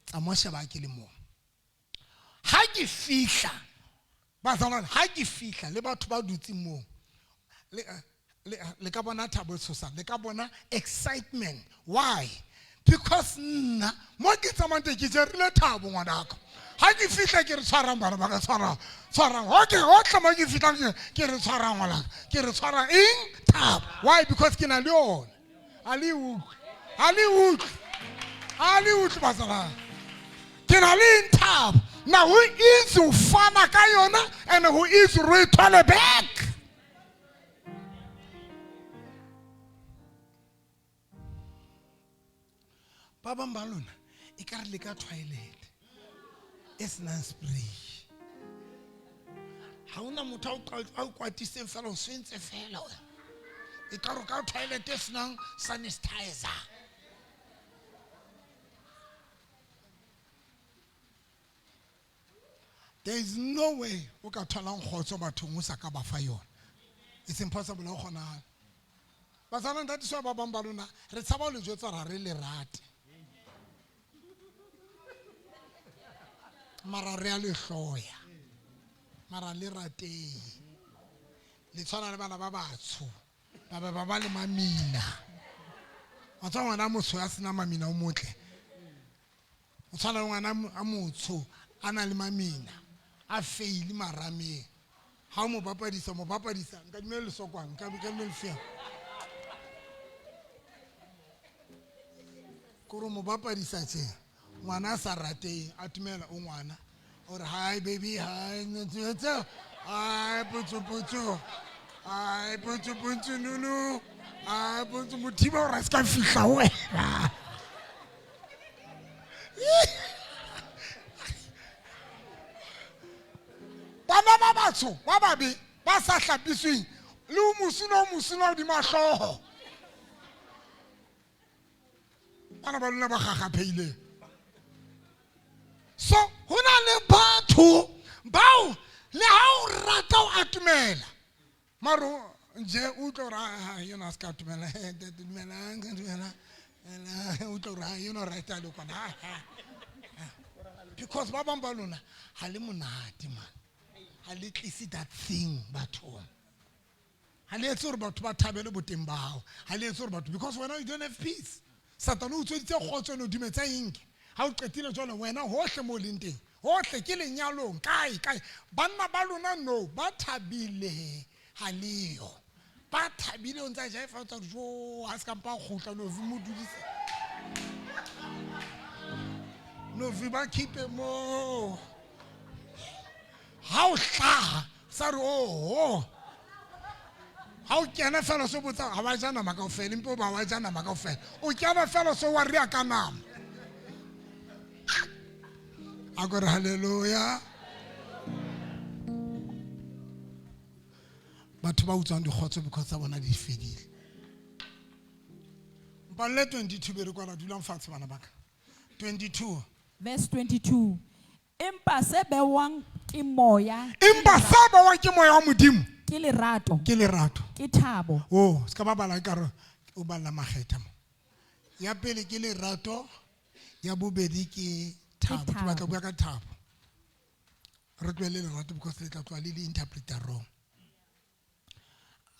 Tsa mo sheba ke le mo. Ha ke fihla ba tsana ha ke fihla le batho ba dutse mo. Le ka bona thabo tsosa le ka bona excitement. Why? Because nna mo ke tsamante ke jerile thabo ngwanaka. Ha ke fihla ke re tshwarang bana ba ka tshwarang okay o tlama ke fihla ke re tshwarang ngwana ke re tshwara eng thabo. Why? Because ke na le yona ali ba tsana ke na le thabo. Now who is ufana ka yona and who is return back? Baba mbalona ikare le ka toilet es na spray ha una motho a kwatise fela o swentse fela ikare ka toilet es na sanitizer. There is no way o ka tholang khotso bathong o sa ka ba fa yona. It's impossible o khona. Ba tsana that is why ba bang ba lona re tsaba le jwetsa ra re le rate. Mara re a le hloya. Mara le ratei. Le tshwana le bana ba batsho. Ba le mamina. O tswa ngwana motsho ya sena mamina o motle. O tshwana le ngwana a motsho ana le mamina. A fail marameng. How mo bapadisa nka dumela lesokwana nka dumela lefia koro mo bapadisa tse ngwana sa rateng a tumela o ngwana or hi baby hi hi putsu hi putsu nunu hi putsu mothiba o ra ska fihla wena bana ba batho ba babe ba sa hlapisweng le o musino di mahloho bana ba lona ba gagapheile so hona le batho bao le ha o rata o atumela maro nje o tlo ra yona ska atumela dumela o tlo ra yona rata le kwana because ba bang ba lona ha le monate man ha le tlisi that thing batho ha le etsa hore batho ba thabele boteng ba hao ha le etsa hore batho because wena you don't have peace Satan o tsweditse kgotso no dumetsa eng ha o qetile jwale wena hohle mo leng teng hohle ke lenyalong kai banna ba lona no ba thabile ha leyo ba thabile o ntsa ja fa tsa jo ha se ka mpa khutla no vi mo dudisa no vi ba keep mo how hlaha sa re oh how kena fela so botsa ha ba jana makaofela impo ba wa jana makaofela o kena fela so wa ri aka nama agora hallelujah batho ba utsang dikgotso because ba bona di fedile Mpale 22 be re kwala dulang fatshe bana baka 22 verse 22 empa se bewang ke moya wa modimo ke lerato ke thabo oh ska ba bala ka re o balla mageta mo ya pele ke lerato ya bobedi ke thabo ke batla bua ka thabo re tlwele lerato because le tla tswa le interpreter wrong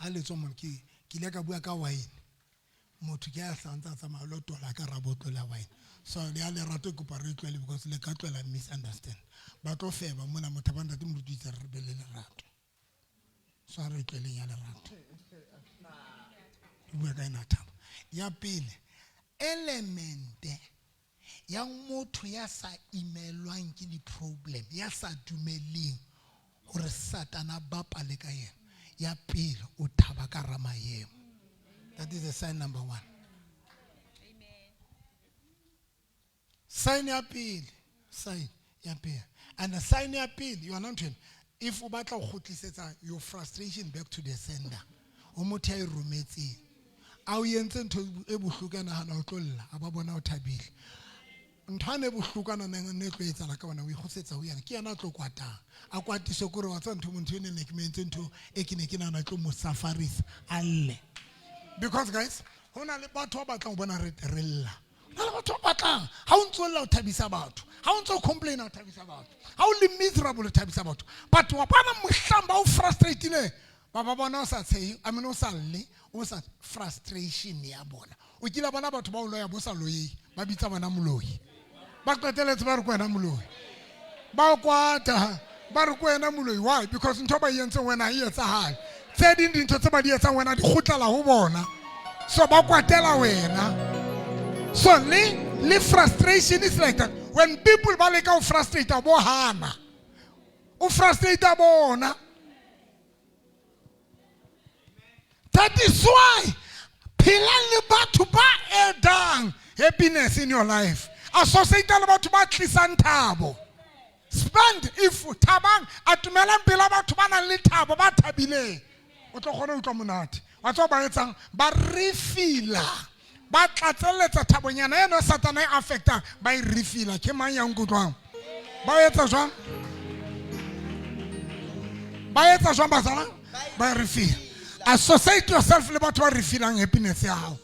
a letso mo ke ile ka bua ka wine motho ke a santsa tsa malo tola ka rabotlo la wine so le a lerato ke pa re tlwele because le ka tlwela misunderstand ba tlo feba mona motho ba ntate mo ditse re be le lerato so re tlwele ya lerato bua ka ina thabo ya pele elemente ya motho ya sa imelwang ke di problem ya sa dumeleng hore satana ba pale ka yena ya pele o thaba ka ramayemo that is the sign number 1 amen sign ya pele and the sign ya pele you are not doing if o batla go khotlisetsa your frustration back to the sender o motho ya irometseng a o yentse ntho e bohlukana hana o tlolla a ba bona o thabile nthane bohlukana ne tlo etsala ka bona o ikgosetsa ho yana ke yana tlo kwatang a kwatiso gore wa tsa ntho montho ne ke mentse ntho e ke ne ke nana tlo mo safarisa alle because guys hona le batho ba batlang ho bona re rella hona le batho ba batlang ha o ntsolla o thabisa batho ha o ntso complain o thabisa batho ha o le miserable o thabisa batho but wa bana mohlamba o frustrated ba bona o sa tsheyi I mean o sa lle o sa frustration ya bona o kila bona batho ba o loya bo sa loyi ba bitsa bona moloi ba qeteletse ba re kwena moloi ba o kwata ba re kwena moloi why because ntho ba yentse wena e etsa hale tse ding dintho tse ba di etsa wena di khutlela ho bona so ba kwatela wena so le frustration is like that when people ba leka o frustrate bo hana o frustrate bona that is why phela le batho ba edang happiness in your life associate le batho ba tlisang thabo spend if thabang atumela pela batho ba nang le thabo ba thabileng o tlo gona o tlo monate wa tswa ba etsang ba refila ba tlatseletsa thabonyana eno satana e affecta ba e refila ke mang yang kutlwang ba etsa jwang ba zana ba refila associate yourself le batho ba refilang happiness ya hao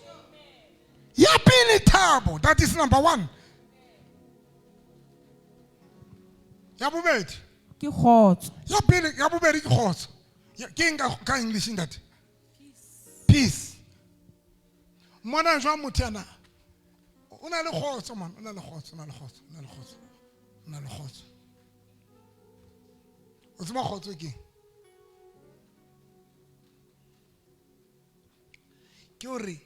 ya pele thabo that is number 1 ya bobedi ke khotso ya pele ya bobedi ke khotso ke enga ka English that peace mona jwa mothana o na le khotso man o na le khotso o tsama khotso ke ke hore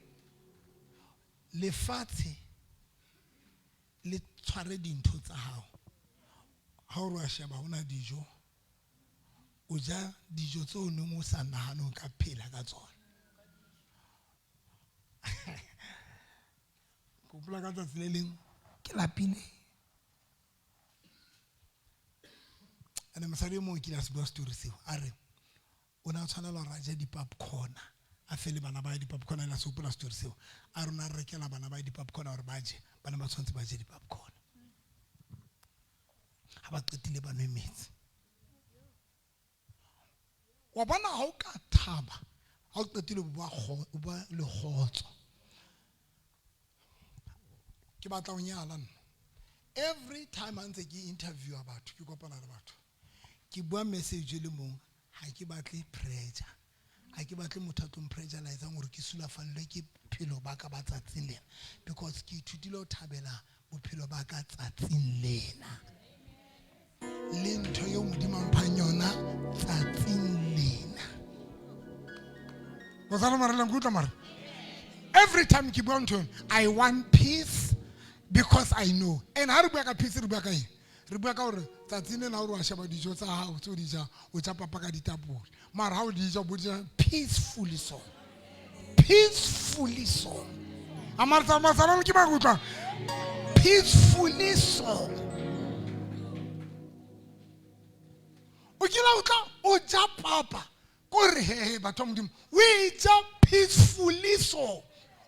lefatshe le tshware dintho tsa hao ha o re sheba hona dijo o ja dijo tse o neng o sa nahanong ka phela ka tsona go pula ka tsatsi le leng ke lapile ane mosadi mo ke la se bua story seo a re o na tshwanela ra ja di popcorn a fele bana ba di popcorn la se opela story seo a rona re rekela bana ba di popcorn hore ba je bana ba tshwantse ba je di popcorn ha ba qetile ba nwe metsi wa bona ha o ka thaba ha o qetile o ba le khotso ke batla o nyala nna every time a ntse ke interview batho ke kopana le batho ke bua message le mong ha ke batle pressure ha ke batle motho a tlo pressure la etsa gore ke sulafallwe ke phelo ba ka ba tsatsing lena because ke ithutile ho thabela bophelo ba ka tsatsing lena le ntho yo modimo mphang yona tsatsing lena go tsala mara langutla mara every time ke bua ntho I want peace because I know and ha re bua ka peace re bua ka eng re bua ka hore tsatsing lena o re wa sheba dijo tsa hao tse o di ja o tsa papa ka ditapole mara ha o di ja bo di peacefully so amara tsa masala ke ba gutla peacefully so o kila utla o ja papa ko re he batho modimo we ja peacefully so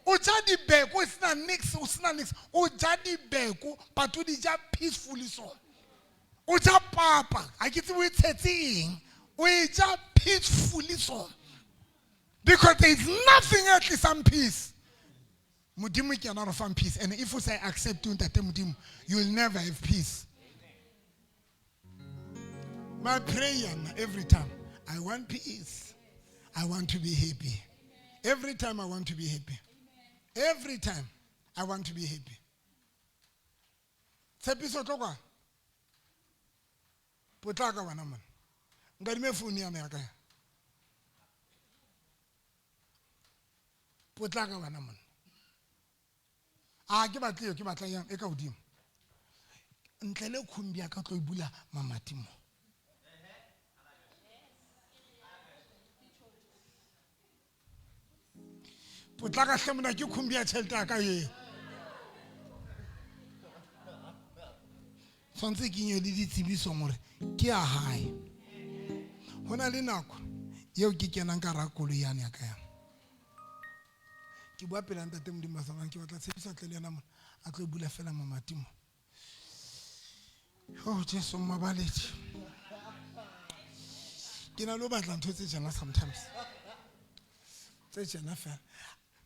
o ja di beko sina nix o ja di beko but o di ja peacefully so o ja papa a ke tse o itsetseng o ja peacefully so because there is nothing else than peace modimo ke ana re fa peace and if you say accept ntate modimo you will never have peace. My prayer every time, I want peace. I want to be happy. Every time I want to be happy. Every time I want to be happy. Tsepiso toka. Potaka wana man. Ngadime phone ya me aka. Potaka wana man. A ke batla yang e ka hodimo. Ntlele khumbi ya ka tlo ibula mamatimo. Potlaka hlemona ke khumbi ya tšhelete ka ye sontse ke nye le ditsebiso gore ke a hae hona le nako yeo ke kenang ka rakolo yane ya ka ya ke bua pela ntate modimo masalang ke batla tsebiso tle le yena mona a tlo bula fela mamatimo oh Jesu mabaledi ke na lo batla ntho tse jana sometimes tse jana fela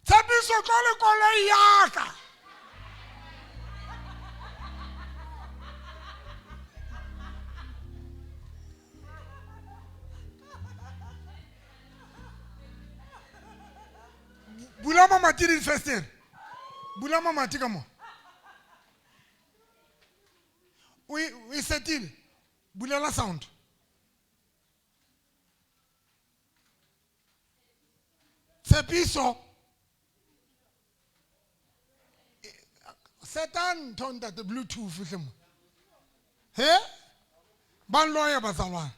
tsebiso tlole koloi yaka bula mamati di fester bula mamati ka mo we setile bulela sound tsebiso Satan turned at the Bluetooth with him. Hey? Ban lawyer basalwa.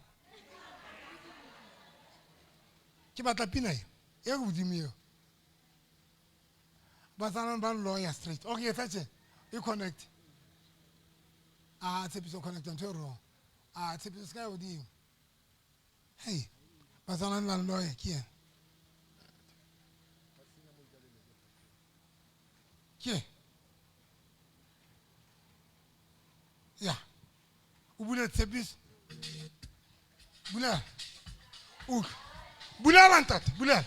Ki batla pina e go dimio. Basalan ban lawyer straight. Okay, that's it. You connect. It's episode connect on Toro. It's episode sky with you. Hey, basalan ban lawyer here. Here. Yeah. Ubule tsepis. Bula. Bula lantat, bula.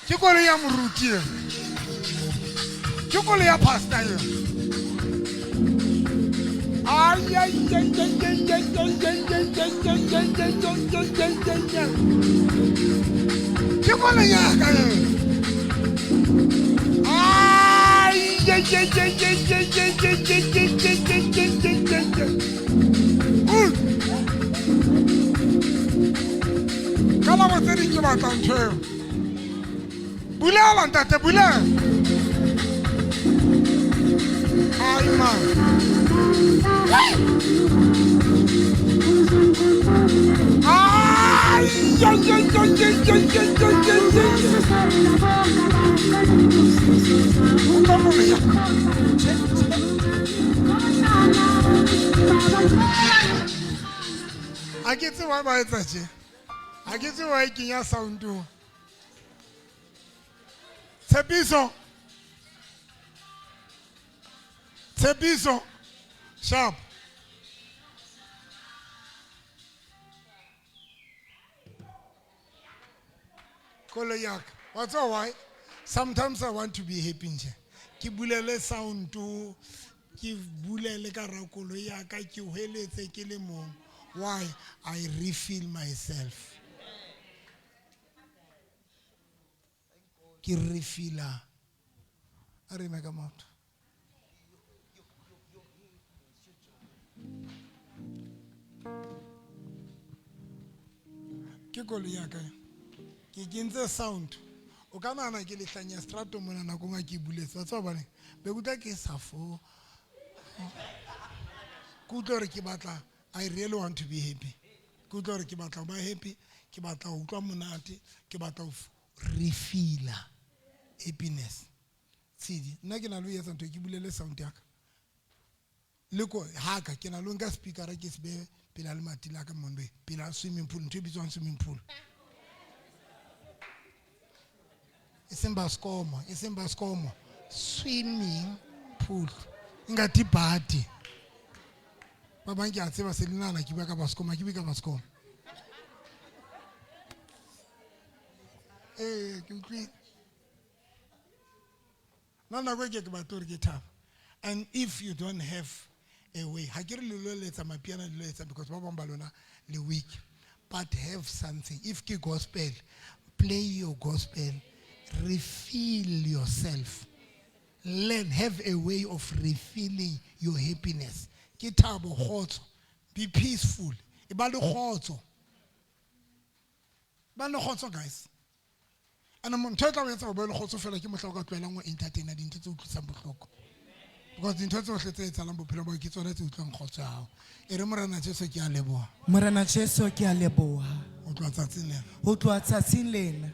Chikole ya muruti. Chikole ya pasta yo. Ay ay ay ay ay ay. Chikole ya kayo. Kala mo tsedi ke batla ntho Bulela ntate, bulela. Ay man. Ay, I get to why my touch. I get to why Kenya sound do. Tebiso. Tebiso. Sharp. Koloyak. What's all right? Sometimes I want to be happy. Ki bulele sound to ki bulele ka rakolo ya ka ki heletse ke le mong. Why? I refill myself. Ki refilla. Are me come out. Ki kolo ya ka. Ki ginze sound. O kana na ke le hlanya strato mona na go nga ke buletsa tsa bana be buta ke safo ku tlo ke batla I really want to be happy ku tlo ke batla ba happy ke batla o utlwa monate ke batla o refill happiness tsidi nna ke na lo yetsa ntwe ke bulele sound ya ka le ko ha ka ke na lo nka speaker ke se be pela le matila ka monbe pela swimming pool ntwe bitswang swimming pool. Isimba skomo swimming pool ngati bhati baba ngi a tseba selinana ke bua ka baskoma ke bua ka baskoma ke utlwi nana go ke batori ke thaba. And if you don't have a way ha ke re le lo letsa mapiana le letsa because ba bomba lona le week but have something. If ke gospel play your gospel. Refill yourself. Learn, have a way of refilling your happiness. Kitabo khotso. Be peaceful. Ibalo khotso. Balo khotso guys. And I'm telling you about balo khotso fela ke motla go tlwela ngo entertainer dintho tse utlwisa bohloko. Because dintho tse o hletse etsalang bophelo ba ke tsona tse utlwang khotso hao. E re morana Jesu ke a leboha. Morana Jesu ke a leboha. O tla tsatsing lena. Ho tloa tsatsing lena.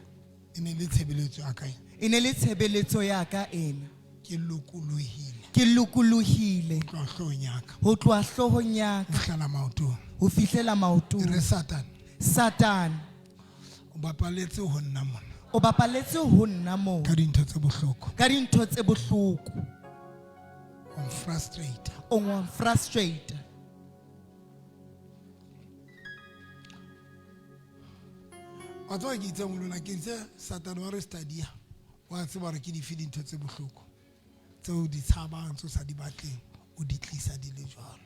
Ene le tshebeletso ya ka ene le tshebeletso ya ka ena ke lokolohile ke lokolohile tlo hlong ya ka ho tloa hlohong ya ka fihlela maotong ho fihlela maotong re Satan o bapaletse ho nna mona o bapaletse ho nna mo ka dintho tse bohloko ka dintho tse bohloko on frustrate on frustrate batho ba ke itse mo lona ke itse Satan wa re stadia wa tseba re ke di feeding ntho tse bohloko tseo di tshabang tso sa di batleng o di tlisa di le jwalo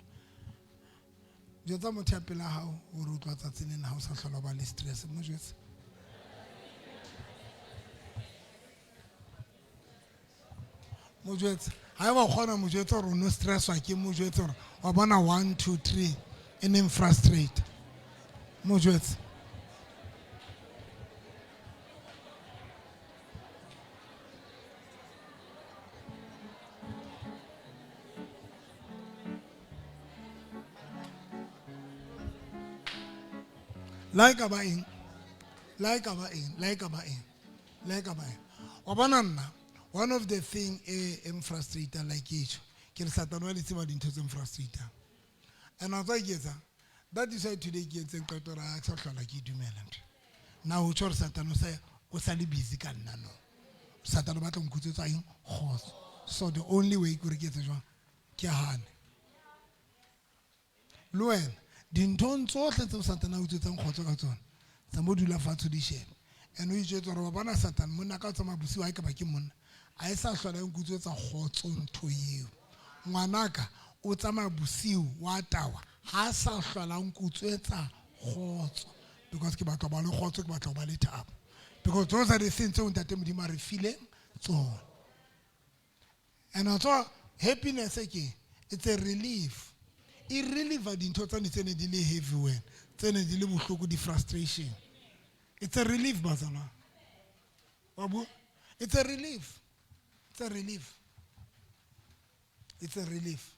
jotsa motho ya pela hao o re o tla tsatseng lena ha o sa hlola ba le stress mo jwetse ha ba khona mo jwetse re no stress wa ke mo jwetse re wa bona 1 2 3 ene frustrate mo jwetse like about one of the thing frustrator like each ke Satan wa le tseba dintho tse frustrator and I was that is why today ke tseng qeto ra sa hlola ke dumela ntho now o tshwara Satan o sa o sa le busy ka nna no Satan o batla go nkutsetsa eng kgotso so the only way ke re ke tse jwang ke hane loen dintho tsohle tse Satan a utsetsang kgotso ka tsona tsa mo dula fatsho di shebe and o itse re ba bona Satan monna ka tsama busi wa ka ba ke monna a isa hlola eng kutsetsa kgotso ntho eo ngwanaka o tsama busiu wa tawa ha sa hlola eng kutsetsa kgotso because ke batla ba le kgotso ke batla ba le thabo because those are the things tse ntate modimo re file tsona and also happiness again it's a relief. I relieve dintho tsane tsene di le heavy when tsene di le bohloko di frustration. It's a relief bazana. Babu It's a relief. It's a relief. It's a relief.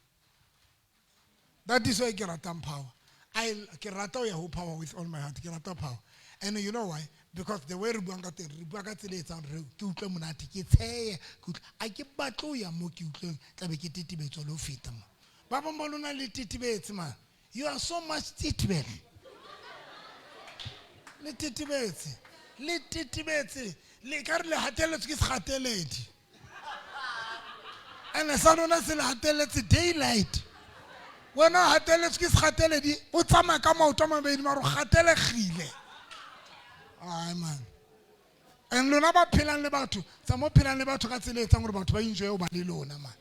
That is why I get power. I get power with all my heart. Get power. And you know why? Because the way I keep batoya moki tabeki titibet all fit. Baba Maluna lititibet man. You are so much titibet. Lititibet. Lititibet. Likarle hatelet kis hatelet. And the sun on us in hatelet daylight. When I hatelet kis hatelet, what's my come out of my baby maru hatelechile. Ah man. And Lunaba Pilan Lebatu, some more Pilan Lebatu Catsile, some about to enjoy Balilona man.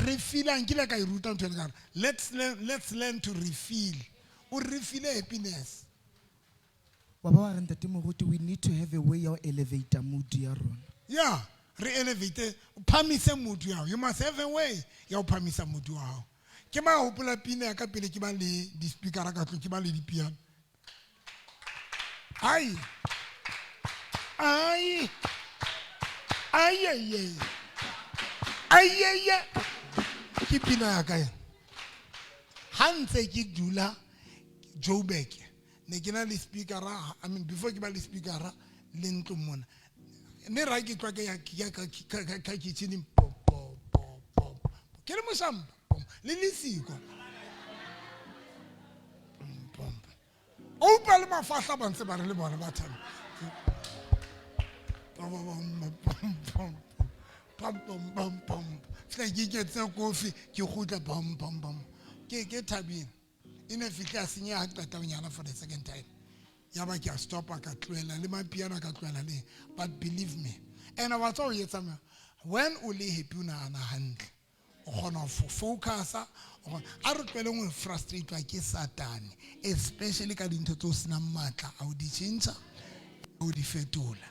Refill and kill like I root on to the gun. Let's learn to refill. Or refill happiness. We need to have a way of elevator mood. Yeah, re-elevate. Pamisa mood. You must have a way. You pamisa mood. Kima hopula pine akapile kibali di speaker akatu kibali di piano. Aye. Aye. Aye, aye, aye, aye. Kipina akaya. Hanse kidula Jobek. Negina li speaker. I mean, before kibali speaker, lento mona. Ne ragi kwa kaya kichini pom. Kile musam pom. Lilisi ko. Pom. O palma fasa banse barele bona batam. Pom. Fla get some coffee, you hold a bum. Get tabin. In a fika senior actor for the second time. Yabaka stop a catwella, lima piano catwella, but believe me. And I was all yet summer. When Uli Hipuna and a hand, or focus, or I don't belong frustrate like a Satan, especially into Tosnamata, Audichincha, Audifetula.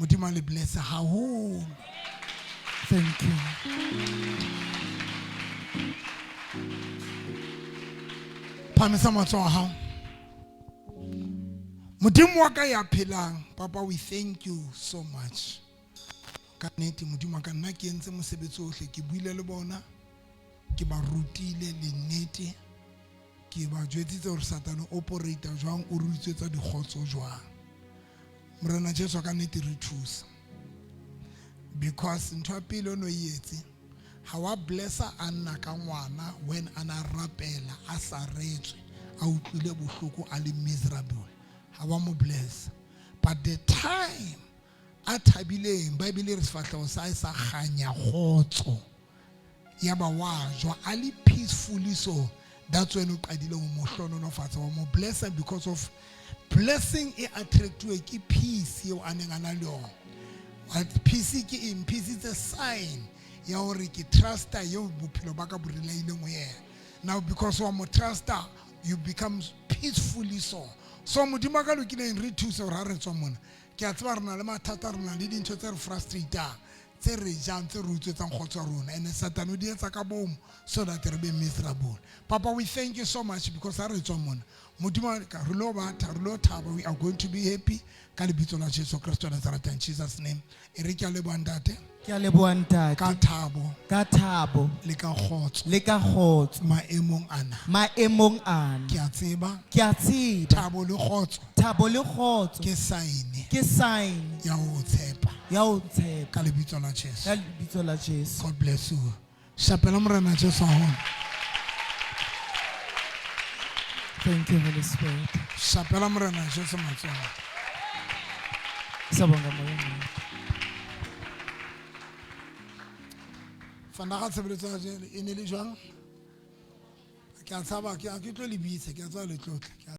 Mutimali bless her home. Thank you. Pamisama Soha. Mutimwaka ya pilang, Papa, we thank you so much. Kaneti mutimwaka naki ense musebetso hle ki buile le bona ki ba rutile le nete ki ba jwetsitse hore Satan operator jwang o rutsetsa dikgotso jwang. Morena Jesu ka nete re thusa. Because ntwa pele no yetse ha wa blessa anna ka ngwana when ana rapela a sa retswe a utlwile bohloko a le miserable ha wa mo bless. But the time a thabileng Bible re sfatla sa isa khanya khotso ya ba wa jwa ali peacefully, so that's when o qadile mo hlono no fatsa wa mo bless because of blessing e attract to a peace yo anengana le yona. What peace ki in peace is a sign ya hore ki truster yo bophelo ba ka bo relaileng ye. Now because wa mo truster you become peacefully so modimo ka lokile en re thusa hore re tswa mona ke a tseba rena le mathata rena le dintho tse re frustrata tse re jang tse re utswetsang khotso rona and Satan o di etsa ka bomo so that re be miserable. Papa, we thank you so much because re tswa mona modimo ka re lo batha re lo thaba, we are going to be happy ka lebitso la Jesu Kristo wa Nazareth in Jesus name. E re ke a leboha ntate Ke a leboha ntate ka thabo le ka khotso maemong ana ke a tseba thabo le khotso ke sign ya ho tshepa ka lebitso la Jesu. God bless you. Shapela morena Jesu haholo. Thank you, Holy Spirit. Shapela morena Jesu matsoho. Sabonga moyeng. Fana ga tshebeletso ya jele e ne le jwang ke a tshaba ke a tlo le bitse ke a tswa le tlotla.